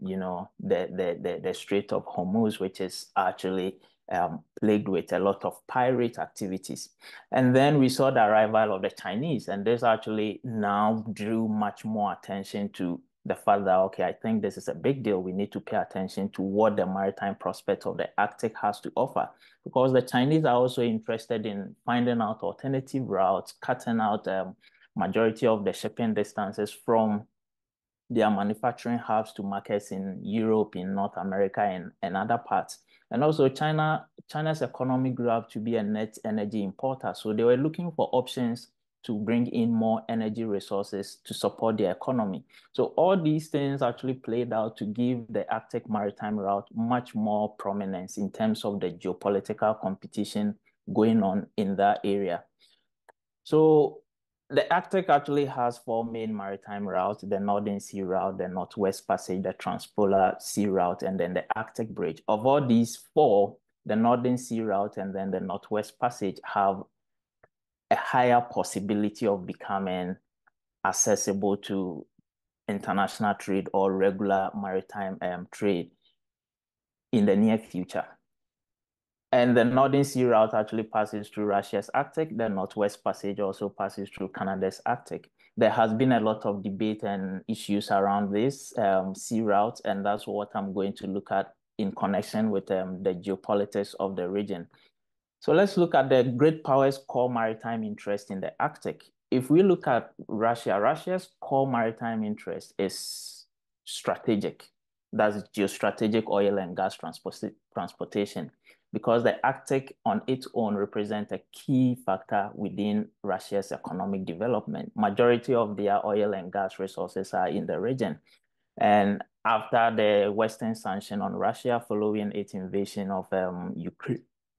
the Strait of Hormuz, which is actually plagued with a lot of pirate activities. And then we saw the arrival of the Chinese, and this actually now drew much more attention to the fact that, okay, I think this is a big deal. We need to pay attention to what the maritime prospect of the Arctic has to offer, because the Chinese are also interested in finding out alternative routes, cutting out majority of the shipping distances from their manufacturing hubs to markets in Europe, in North America, and other parts. And also China's economy grew up to be a net energy importer. So they were looking for options to bring in more energy resources to support their economy. So all these things actually played out to give the Arctic maritime route much more prominence in terms of the geopolitical competition going on in that area. So the Arctic actually has four main maritime routes: the Northern Sea Route, the Northwest Passage, the Transpolar Sea Route, and then the Arctic Bridge. Of all these four, the Northern Sea Route and then the Northwest Passage have a higher possibility of becoming accessible to international trade or regular maritime trade in the near future. And the Northern Sea Route actually passes through Russia's Arctic. The Northwest Passage also passes through Canada's Arctic. There has been a lot of debate and issues around this sea route, and that's what I'm going to look at in connection with the geopolitics of the region. So let's look at the great powers' core maritime interest in the Arctic. If we look at Russia, Russia's core maritime interest is strategic. That's geostrategic oil and gas transportation, because the Arctic on its own represents a key factor within Russia's economic development. Majority of their oil and gas resources are in the region. And after the Western sanction on Russia following its invasion of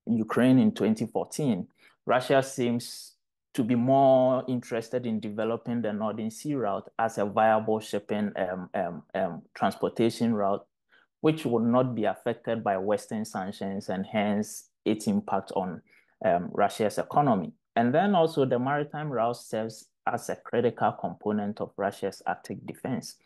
Ukraine in 2014, Russia seems to be more interested in developing the Northern Sea route as a viable shipping transportation route, which would not be affected by Western sanctions and hence its impact on Russia's economy. And then also the maritime route serves as a critical component of Russia's Arctic defense.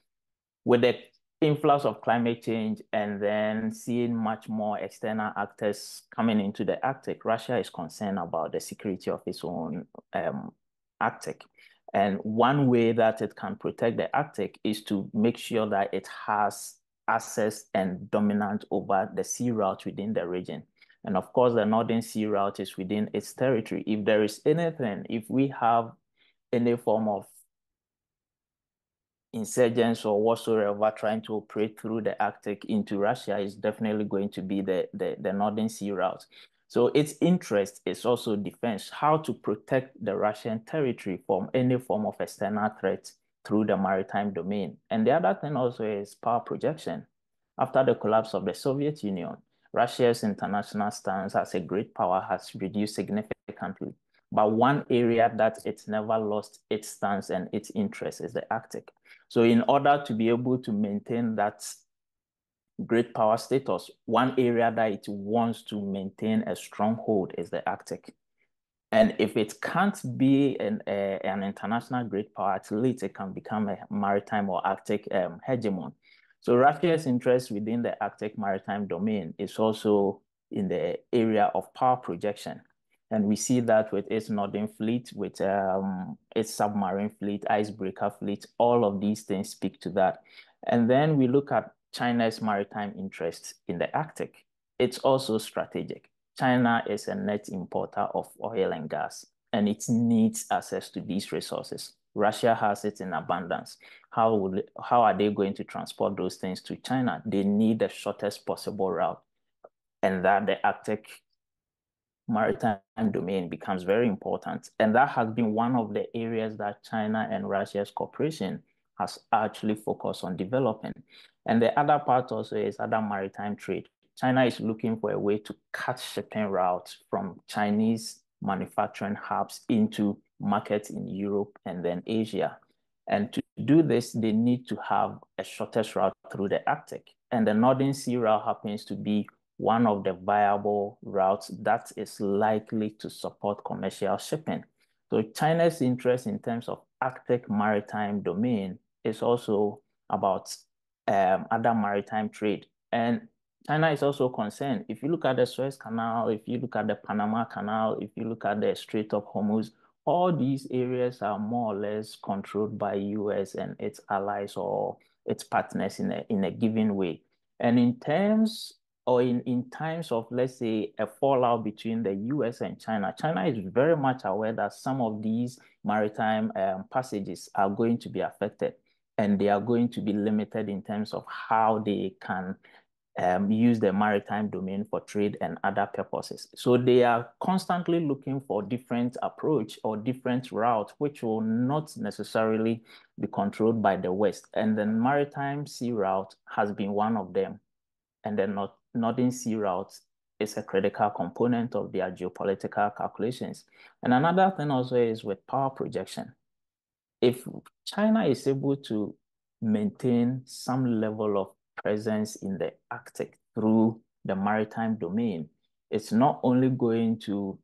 With the influx of climate change and then seeing much more external actors coming into the Arctic, Russia is concerned about the security of its own Arctic. And one way that it can protect the Arctic is to make sure that it has access and dominance over the sea route within the region. And of course, the Northern Sea route is within its territory. If there is anything, if we have any form of insurgents or whatsoever trying to operate through the Arctic into Russia, is definitely going to be the Northern Sea route. So its interest is also defense, how to protect the Russian territory from any form of external threat through the maritime domain. And the other thing also is power projection. After the collapse of the Soviet Union, Russia's international stance as a great power has reduced significantly. But one area that it's never lost its stance and its interest is the Arctic. So in order to be able to maintain that great power status, one area that it wants to maintain a stronghold is the Arctic. And if it can't be an international great power, at least it can become a maritime or Arctic hegemon. So Russia's interest within the Arctic maritime domain is also in the area of power projection. And we see that with its Northern Fleet, with its submarine fleet, icebreaker fleet, all of these things speak to that. And then we look at China's maritime interests in the Arctic. It's also strategic. China is a net importer of oil and gas, and it needs access to these resources. Russia has it in abundance. How are they going to transport those things to China? They need the shortest possible route, and that the Arctic maritime domain becomes very important. And that has been one of the areas that China and Russia's cooperation has actually focused on developing. And the other part also is other maritime trade. China is looking for a way to cut shipping routes from Chinese manufacturing hubs into markets in Europe and then Asia. And to do this, they need to have a shortest route through the Arctic. And the Northern Sea route happens to be one of the viable routes that is likely to support commercial shipping. So China's interest in terms of Arctic maritime domain is also about other maritime trade. And China is also concerned. If you look at the Suez Canal, if you look at the Panama Canal, if you look at the Strait of Hormuz, all these areas are more or less controlled by US and its allies or its partners in a given way. And in terms or in times of, let's say, a fallout between the US and China, China is very much aware that some of these maritime passages are going to be affected, and they are going to be limited in terms of how they can use the maritime domain for trade and other purposes. So they are constantly looking for different approach or different routes, which will not necessarily be controlled by the West. And the maritime sea route has been one of them. And the Northern Sea route is a critical component of their geopolitical calculations. And another thing also is with power projection. If China is able to maintain some level of presence in the Arctic through the maritime domain, it's not only going to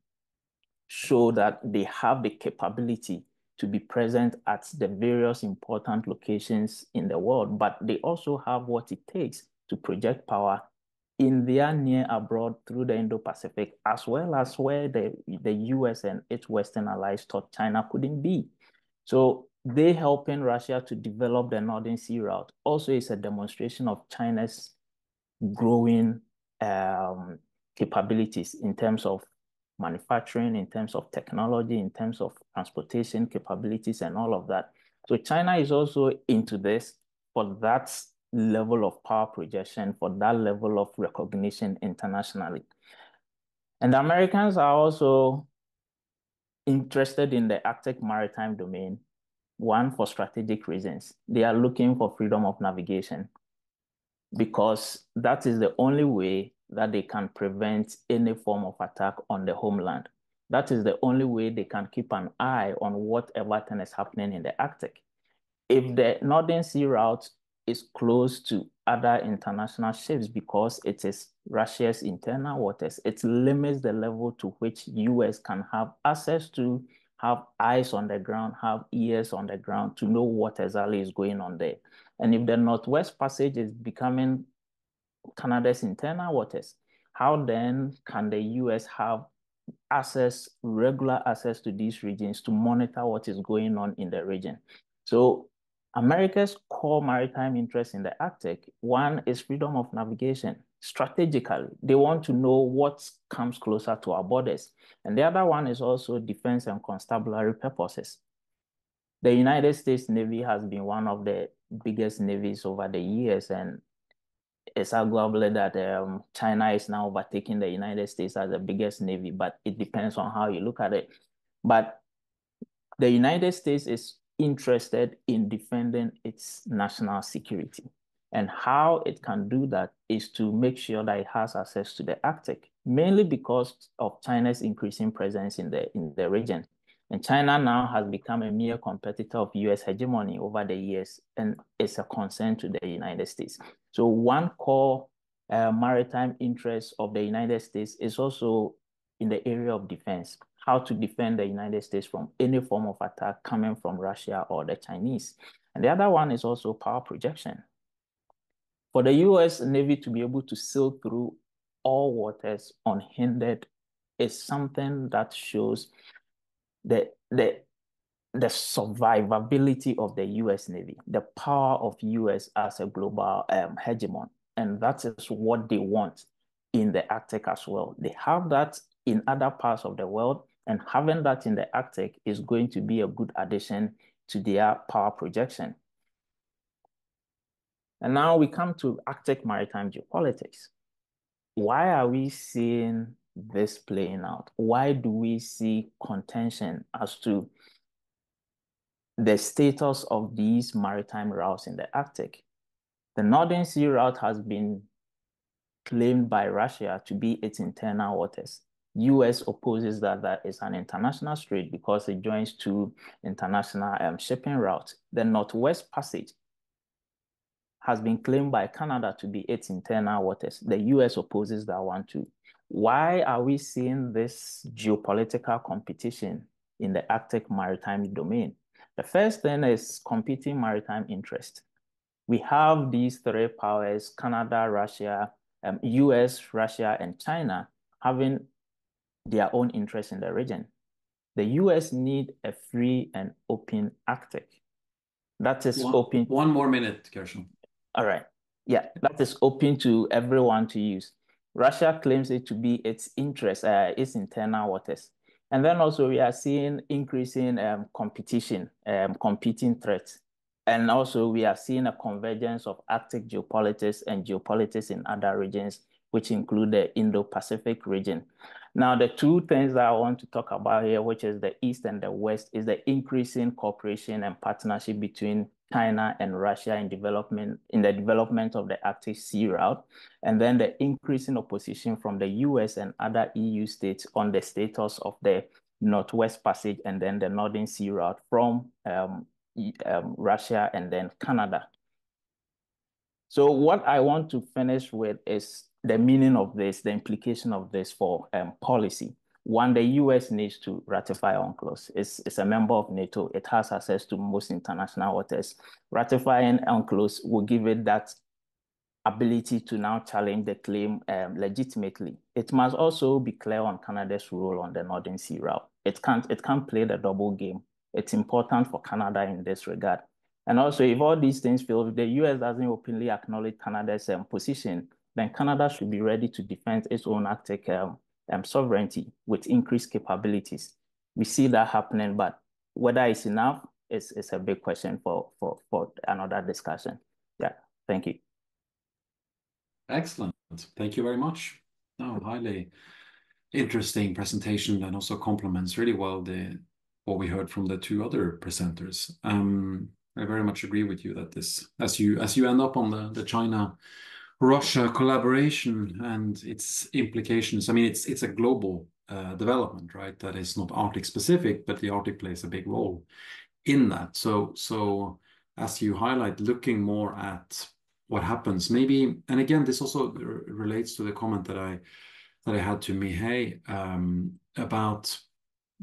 show that they have the capability to be present at the various important locations in the world, but they also have what it takes to project power in their near abroad through the Indo-Pacific, as well as where the US and its Western allies thought China couldn't be. So they helping Russia to develop the Northern Sea route also is a demonstration of China's growing capabilities in terms of manufacturing, in terms of technology, in terms of transportation capabilities and all of that. So China is also into this for that level of power projection, for that level of recognition internationally. And the Americans are also interested in the Arctic maritime domain. One, for strategic reasons. They are looking for freedom of navigation because that is the only way that they can prevent any form of attack on the homeland. That is the only way they can keep an eye on whatever thing is happening in the Arctic. If the Northern Sea route is close to other international ships because it is Russia's internal waters, it limits the level to which US can have access to, have eyes on the ground, have ears on the ground to know what exactly is going on there. And if the Northwest Passage is becoming Canada's internal waters, how then can the US have access, regular access to these regions to monitor what is going on in the region? So America's core maritime interest in the Arctic, one is freedom of navigation. Strategically, they want to know what comes closer to our borders. And the other one is also defense and constabulary purposes. The United States Navy has been one of the biggest navies over the years, and it's arguable that China is now overtaking the United States as the biggest navy, but it depends on how you look at it. But the United States is interested in defending its national security. And how it can do that is to make sure that it has access to the Arctic, mainly because of China's increasing presence in the region. And China now has become a mere competitor of US hegemony over the years, and it's a concern to the United States. So one core maritime interest of the United States is also in the area of defense, how to defend the United States from any form of attack coming from Russia or the Chinese. And the other one is also power projection. For the US Navy to be able to sail through all waters unhindered is something that shows the survivability of the US Navy, the power of US as a global hegemon. And that is what they want in the Arctic as well. They have that in other parts of the world, and having that in the Arctic is going to be a good addition to their power projection. And now we come to Arctic maritime geopolitics. Why are we seeing this playing out? Why do we see contention as to the status of these maritime routes in the Arctic? The Northern Sea route has been claimed by Russia to be its internal waters. US opposes that is an international strait because it joins two international shipping routes. The Northwest Passage has been claimed by Canada to be its internal waters. The US opposes that one too. Why are we seeing this geopolitical competition in the Arctic maritime domain? The first thing is competing maritime interest. We have these three powers, Canada, Russia, US, Russia, and China, having their own interests in the region. The US need a free and open Arctic. That is open. One more minute, Gershon. All right. Yeah, that is open to everyone to use. Russia claims it to be its interest, its internal waters. And then also we are seeing increasing competition, competing threats. And also we are seeing a convergence of Arctic geopolitics and geopolitics in other regions, which include the Indo-Pacific region. Now, the two things that I want to talk about here, which is the East and the West, is the increasing cooperation and partnership between China and Russia in the development of the Arctic Sea route, and then the increasing opposition from the US and other EU states on the status of the Northwest Passage and then the Northern Sea route from Russia and then Canada. So what I want to finish with is the meaning of this, the implication of this for policy. One, the US needs to ratify UNCLOS. It's a member of NATO. It has access to most international waters. Ratifying UNCLOS will give it that ability to now challenge the claim legitimately. It must also be clear on Canada's role on the Northern Sea route. It can't play the double game. It's important for Canada in this regard. And also, if all these things fail, if the US doesn't openly acknowledge Canada's position, then Canada should be ready to defend its own Arctic sovereignty with increased capabilities. We see that happening, but whether it's enough is a big question for another discussion. Yeah, thank you. Excellent. Thank you very much. No, highly interesting presentation, and also complements really well what we heard from the two other presenters. I very much agree with you that this, as you end up on the China-Russia collaboration and its implications. I mean, it's a global development, right? That is not Arctic specific, but the Arctic plays a big role in that. So as you highlight, looking more at what happens, maybe, and again, this also relates to the comment that I had to Mihai about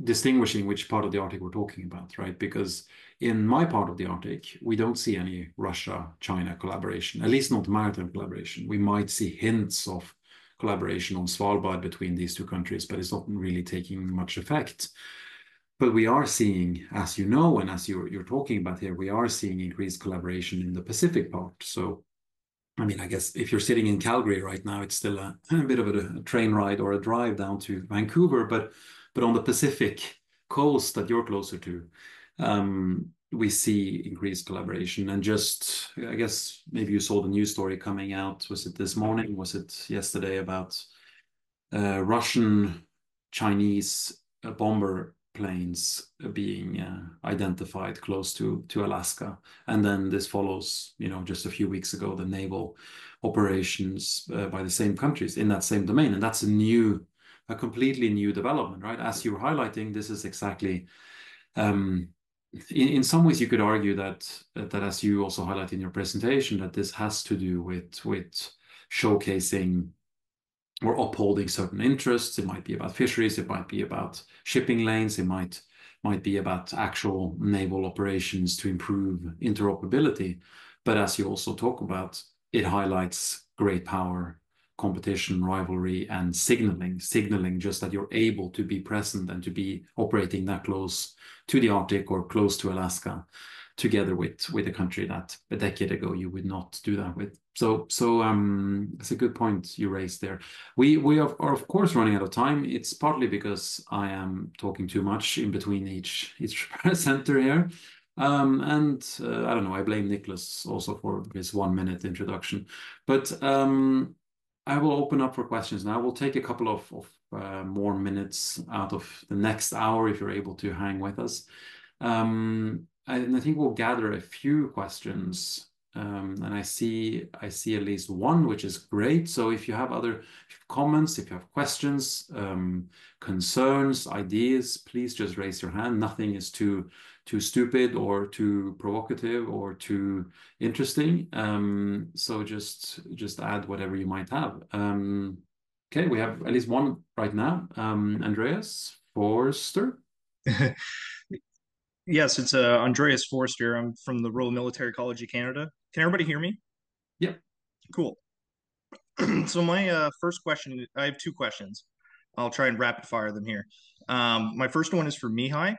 distinguishing which part of the Arctic we're talking about, right? Because in my part of the Arctic, we don't see any Russia-China collaboration, at least not maritime collaboration. We might see hints of collaboration on Svalbard between these two countries, but it's not really taking much effect. But we are seeing, as you know, and as you're talking about here, we are seeing increased collaboration in the Pacific part. So, I mean, I guess if you're sitting in Calgary right now, it's still a bit of a train ride or a drive down to Vancouver, but on the Pacific coast that you're closer to, we see increased collaboration. And just, I guess maybe you saw the news story coming out. Was it this morning? Was it yesterday about Russian Chinese bomber planes being identified close to Alaska, and then this follows, just a few weeks ago, the naval operations by the same countries in that same domain, and that's a completely new development, right? As you're highlighting, this is exactly. In some ways, you could argue that as you also highlight in your presentation, that this has to do with showcasing or upholding certain interests. It might be about fisheries, it might be about shipping lanes, it might be about actual naval operations to improve interoperability. But as you also talk about, it highlights great power, competition, rivalry, and signaling just that you're able to be present and to be operating that close to the Arctic or close to Alaska, together with a country that a decade ago you would not do that with. So it's a good point you raised there. We are of course running out of time. It's partly because I am talking too much in between each presenter here. And I don't know, I blame Nicholas also for his 1 minute introduction. But I will open up for questions now. We'll take a couple of more minutes out of the next hour if you're able to hang with us. And I think we'll gather a few questions, and I see at least one, which is great. So if you have other comments, if you have questions, concerns, ideas, please just raise your hand. Nothing is too stupid or too provocative or too interesting. So just add whatever you might have. Okay, we have at least one right now. Andreas Forster. Yes, it's Andreas Forster. I'm from the Royal Military College of Canada. Can everybody hear me? Yep. Cool. So my first question, I have two questions. I'll try and rapid fire them here. My first one is for Mihai.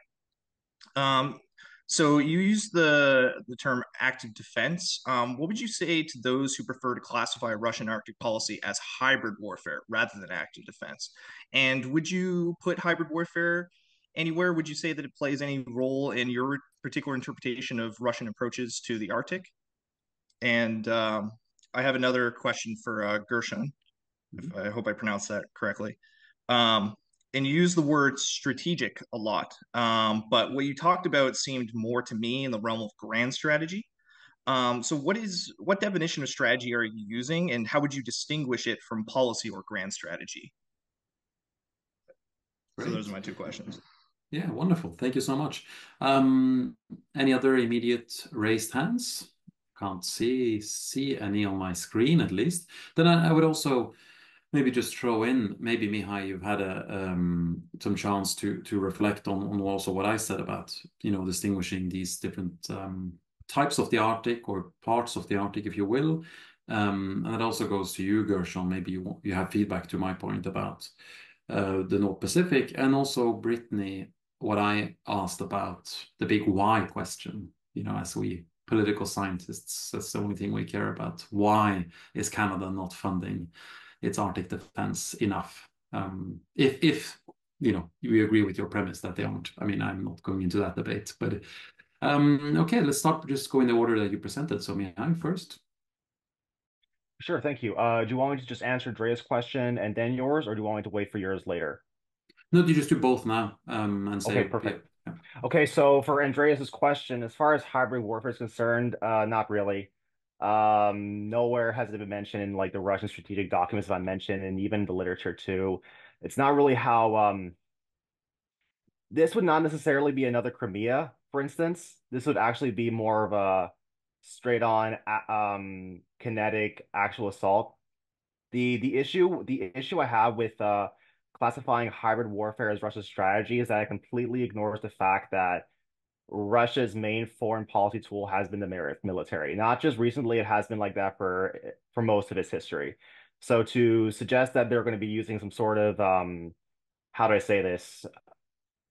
So you use the term active defense. What would you say to those who prefer to classify Russian Arctic policy as hybrid warfare rather than active defense? And would you put hybrid warfare anywhere? Would you say that it plays any role in your particular interpretation of Russian approaches to the Arctic? And I have another question for Gershon. I hope I pronounced that correctly. And you use the word strategic a lot, but what you talked about seemed more to me in the realm of grand strategy. So what definition of strategy are you using, and how would you distinguish it from policy or grand strategy? Great. So those are my two questions. Yeah, wonderful. Thank you so much. Any other immediate raised hands? Can't see any on my screen, at least. Then I would also maybe just throw in, maybe Mihai, you've had some chance to reflect on also what I said about, distinguishing these different types of the Arctic or parts of the Arctic, if you will. And that also goes to you, Gershon. Maybe you have feedback to my point about the North Pacific, and also Britney, what I asked about the big why question. As we political scientists, that's the only thing we care about. Why is Canada not funding its Arctic defense enough? If you agree with your premise that they aren't. I mean, I'm not going into that debate, but okay, let's start. Just go in the order that you presented. So Mihai first. Sure, thank you. Do you want me to just answer Andreas' question and then yours, or do you want me to wait for yours later? No, you just do both now, and say. Okay, perfect. Yeah. Okay, so for Andreas's question, as far as hybrid warfare is concerned, not really. Nowhere has it been mentioned in like the Russian strategic documents that I mentioned, and even the literature too, It's not really how this would not necessarily be another Crimea, for instance. This would actually be more of a straight on kinetic actual assault. The issue I have with classifying hybrid warfare as Russia's strategy is that it completely ignores the fact that Russia's main foreign policy tool has been the military. Not just recently, it has been like that for most of its history. So to suggest that they're going to be using some sort of how do I say this,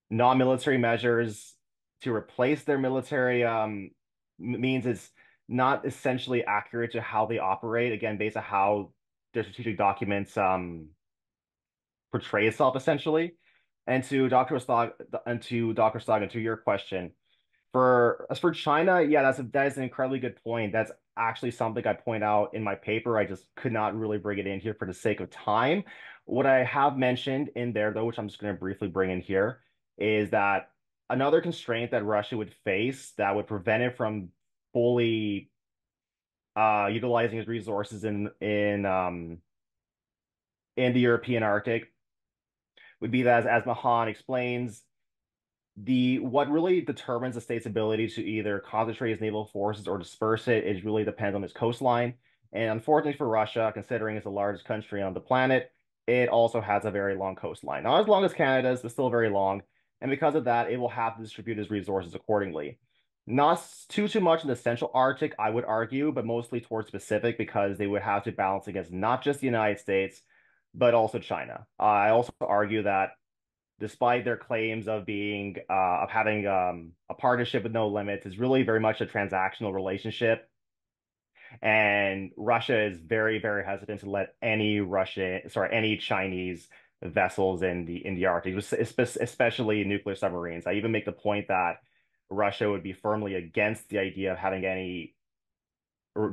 non-military measures to replace their military means it's not essentially accurate to how they operate, again, based on how their strategic documents portray itself essentially. And to Dr. Østhagen, to your question, as for China, yeah, that is an incredibly good point. That's actually something I point out in my paper. I just could not really bring it in here for the sake of time. What I have mentioned in there, though, which I'm just going to briefly bring in here, is that another constraint that Russia would face that would prevent it from fully utilizing its resources in the European Arctic would be that, as Mahan explains, what really determines the state's ability to either concentrate its naval forces or disperse it really depends on its coastline. And unfortunately for Russia, considering it's the largest country on the planet, it also has a very long coastline. Not as long as Canada's, but still very long. And because of that, it will have to distribute its resources accordingly. Not too much in the central Arctic, I would argue, but mostly towards Pacific because they would have to balance against not just the United States, but also China. I also argue that despite their claims of having a partnership with no limits, is really very much a transactional relationship. And Russia is very, very hesitant to let any Chinese vessels in the Arctic, especially nuclear submarines. I even make the point that Russia would be firmly against the idea of having any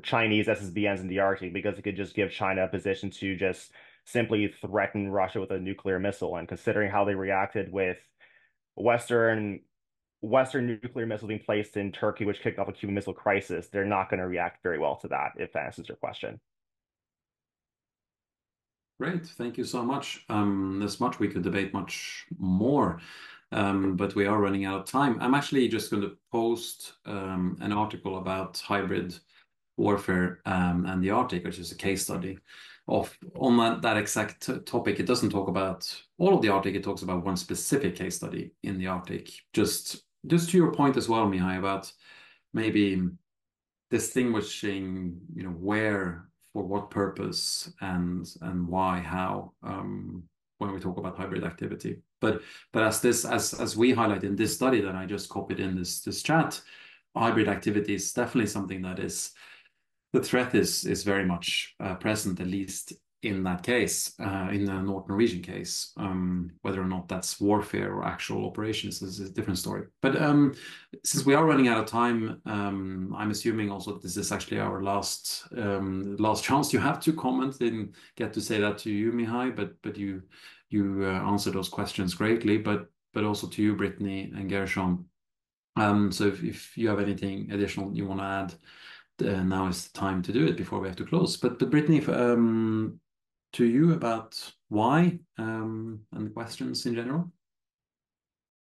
Chinese SSBNs in the Arctic because it could just give China a position to just simply threaten Russia with a nuclear missile. And considering how they reacted with Western nuclear missiles being placed in Turkey, which kicked off a Cuban Missile Crisis, they're not going to react very well to that, if that answers your question. Great, thank you so much. There's much we could debate much more, but we are running out of time. I'm actually just going to post an article about hybrid warfare and the Arctic, which is a case study on that exact topic. It doesn't talk about all of the Arctic. It talks about one specific case study in the Arctic. Just to your point as well, Mihai, about maybe distinguishing, where, for what purpose, and why, how, when we talk about hybrid activity. But as we highlight in this study that I just copied in this chat, hybrid activity is definitely something that is. The threat is very much present, at least in that case, in the North Norwegian case. Whether or not that's warfare or actual operations is a different story. But since we are running out of time, I'm assuming also that this is actually our last chance you have to comment. Didn't get to say that to you, Mihai, but you answered those questions greatly. But also to you, Britney and Gershon. So if you have anything additional you want to add. Now is the time to do it before we have to close. But Britney, to you about why and the questions in general.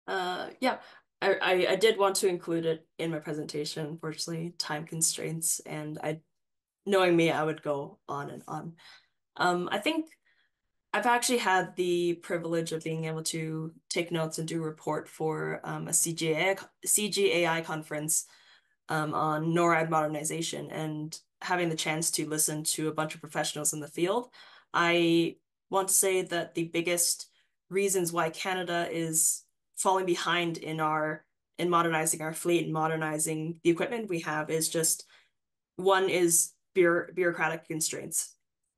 Yeah, I did want to include it in my presentation. Unfortunately, time constraints, and knowing me, I would go on and on. I think I've actually had the privilege of being able to take notes and do a report for a CGAI conference on NORAD modernization, and having the chance to listen to a bunch of professionals in the field. I want to say that the biggest reasons why Canada is falling behind in modernizing our fleet and modernizing the equipment we have is just, one is bureaucratic constraints.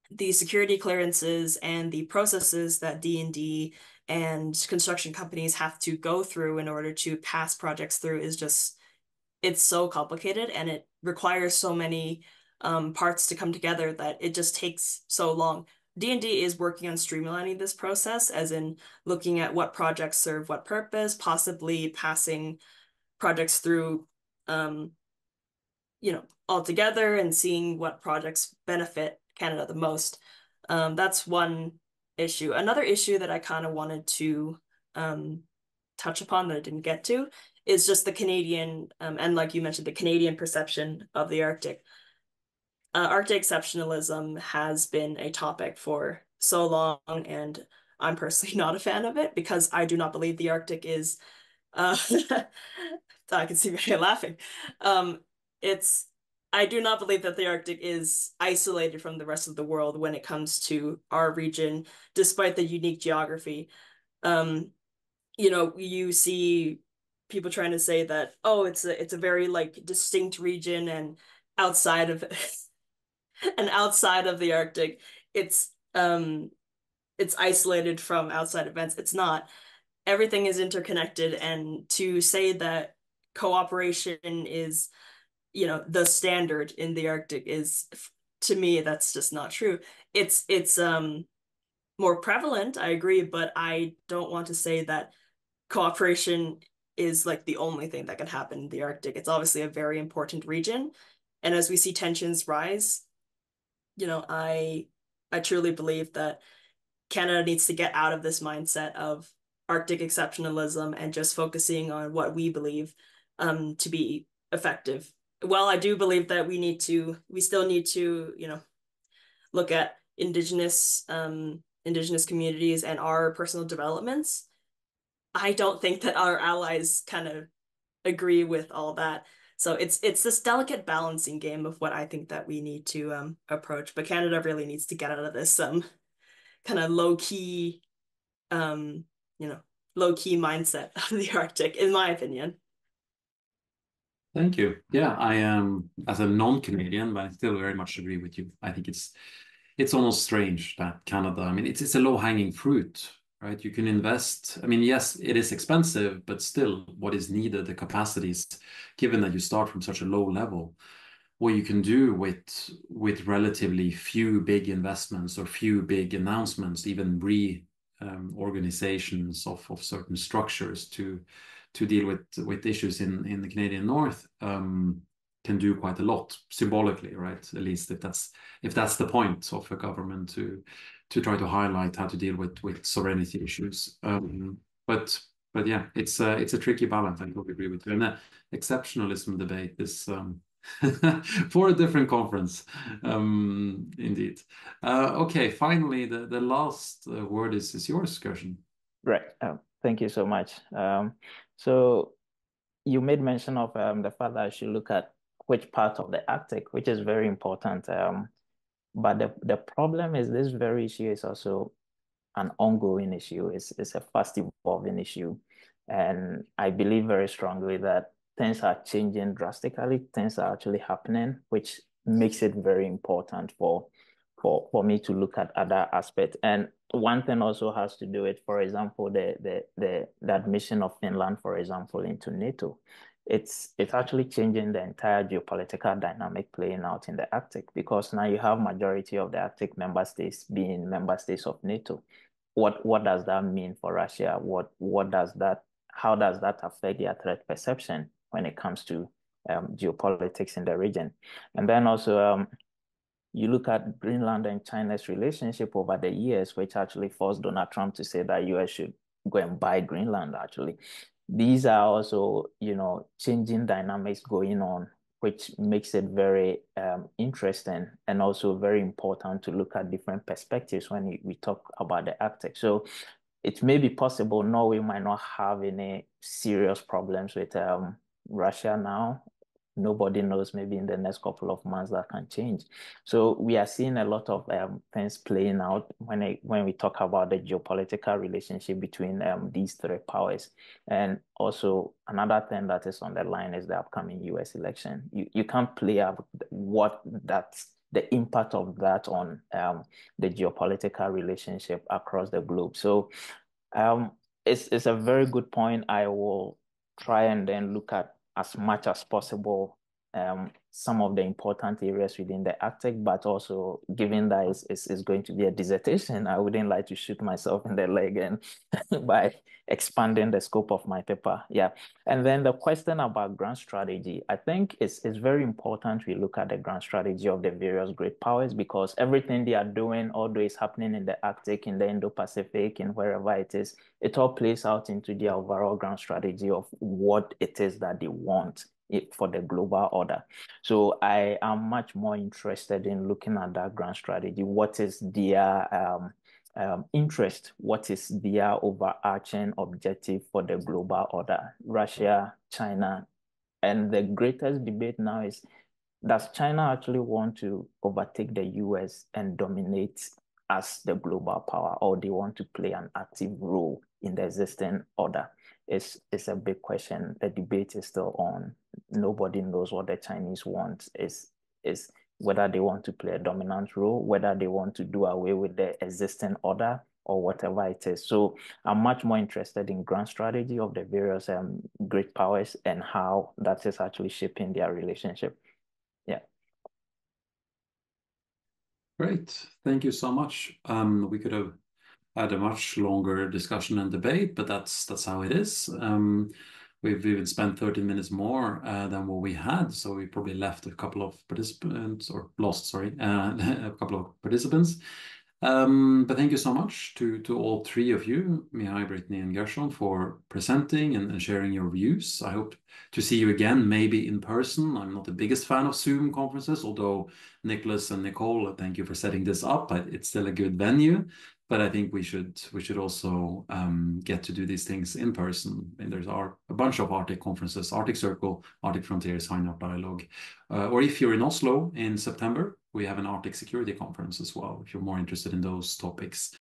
The security clearances and the processes that D&D and construction companies have to go through in order to pass projects through is just, it's so complicated, and it requires so many parts to come together that it just takes so long. D&D is working on streamlining this process, as in looking at what projects serve what purpose, possibly passing projects through, all together and seeing what projects benefit Canada the most. That's one issue. Another issue that I kind of wanted to touch upon that I didn't get to is just the Canadian, and like you mentioned, the Canadian perception of the Arctic. Arctic exceptionalism has been a topic for so long, and I'm personally not a fan of it because I do not believe the Arctic is I can see Mihai laughing. It's I do not believe that the Arctic is isolated from the rest of the world when it comes to our region, despite the unique geography. Um, you see people trying to say that, oh, it's a very like distinct region and outside of and outside of the Arctic, it's um it's isolated from outside events. It's not. Everything is interconnected, and to say that cooperation is, the standard in the Arctic is, to me, that's just not true. It's more prevalent, I agree, but I don't want to say that cooperation is like the only thing that can happen in the Arctic. It's obviously a very important region, and as we see tensions rise, I truly believe that Canada needs to get out of this mindset of Arctic exceptionalism and just focusing on what we believe to be effective. Well, I do believe that we still need to, look at indigenous communities and our personal developments. I don't think that our allies kind of agree with all that. So it's this delicate balancing game of what I think that we need to approach. But Canada really needs to get out of this kind of um, low key mindset of the Arctic, in my opinion. Thank you. Yeah, I am, as a non-Canadian, but I still very much agree with you. I think it's almost strange that Canada, I mean, it's a low-hanging fruit, right? You can invest. I mean, yes, it is expensive, but still, what is needed, the capacities, given that you start from such a low level, what you can do with relatively few big investments or few big announcements, even organizations of certain structures to deal with issues in the Canadian North, can do quite a lot symbolically, right? At least if that's the point of a government to try to highlight how to deal with sovereignty issues. But yeah, it's a tricky balance. I totally agree with you. And the exceptionalism debate is for a different conference, indeed. Okay, finally, the last word is yours, Gershon. Right. Thank you so much. So you made mention of the fact that I should look at which part of the Arctic, which is very important. But the problem is this very issue is also an ongoing issue. It's a fast evolving issue. And I believe very strongly that things are changing drastically. Things are actually happening, which makes it very important for me to look at other aspects. And one thing also has to do with, for example, the admission of Finland, for example, into NATO. It's actually changing the entire geopolitical dynamic playing out in the Arctic, because now you have majority of the Arctic member states being member states of NATO. What does that mean for Russia? How does that affect their threat perception when it comes to geopolitics in the region? And then also you look at Greenland and China's relationship over the years, which actually forced Donald Trump to say that US should go and buy Greenland, actually. These are also, changing dynamics going on, which makes it very interesting and also very important to look at different perspectives when we talk about the Arctic. So it may be possible Norway might not have any serious problems with Russia now. Nobody knows, maybe in the next couple of months that can change. So we are seeing a lot of things playing out when we talk about the geopolitical relationship between these three powers. And also another thing that is on the line is the upcoming US election. You can't play up the impact of that on the geopolitical relationship across the globe. So it's a very good point. I will try and then look at as much as possible some of the important areas within the Arctic, but also given that it's going to be a dissertation, I wouldn't like to shoot myself in the leg and by expanding the scope of my paper. Yeah. And then the question about grand strategy, I think it's very important we look at the grand strategy of the various great powers, because everything they are doing, although it's happening in the Arctic, in the Indo-Pacific, and wherever it is, it all plays out into their overall grand strategy of what it is that they want for the global order. So I am much more interested in looking at that grand strategy. What is their interest? What is their overarching objective for the global order? Russia, China, and the greatest debate now is, does China actually want to overtake the US and dominate as the global power, or they want to play an active role in the existing order? It's a big question. The debate is still on. Nobody knows what the Chinese want. Is whether they want to play a dominant role, whether they want to do away with the existing order, or whatever it is. So I'm much more interested in grand strategy of the various great powers and how that is actually shaping their relationship. Yeah. Great. Thank you so much. We could have had a much longer discussion and debate, but that's how it is. We've even spent 30 minutes more than what we had, so we probably left a couple of participants, or lost, sorry, a couple of participants. But thank you so much to all three of you, Mihai, Britney, and Gershon, for presenting and sharing your views. I hope to see you again, maybe in person. I'm not the biggest fan of Zoom conferences, although Nicholas and Nicole, thank you for setting this up. It's still a good venue, but I think we should also get to do these things in person. And there's a bunch of Arctic conferences: Arctic Circle, Arctic Frontiers, High North Dialogue, or if you're in Oslo in September, we have an Arctic Security Conference as well, if you're more interested in those topics.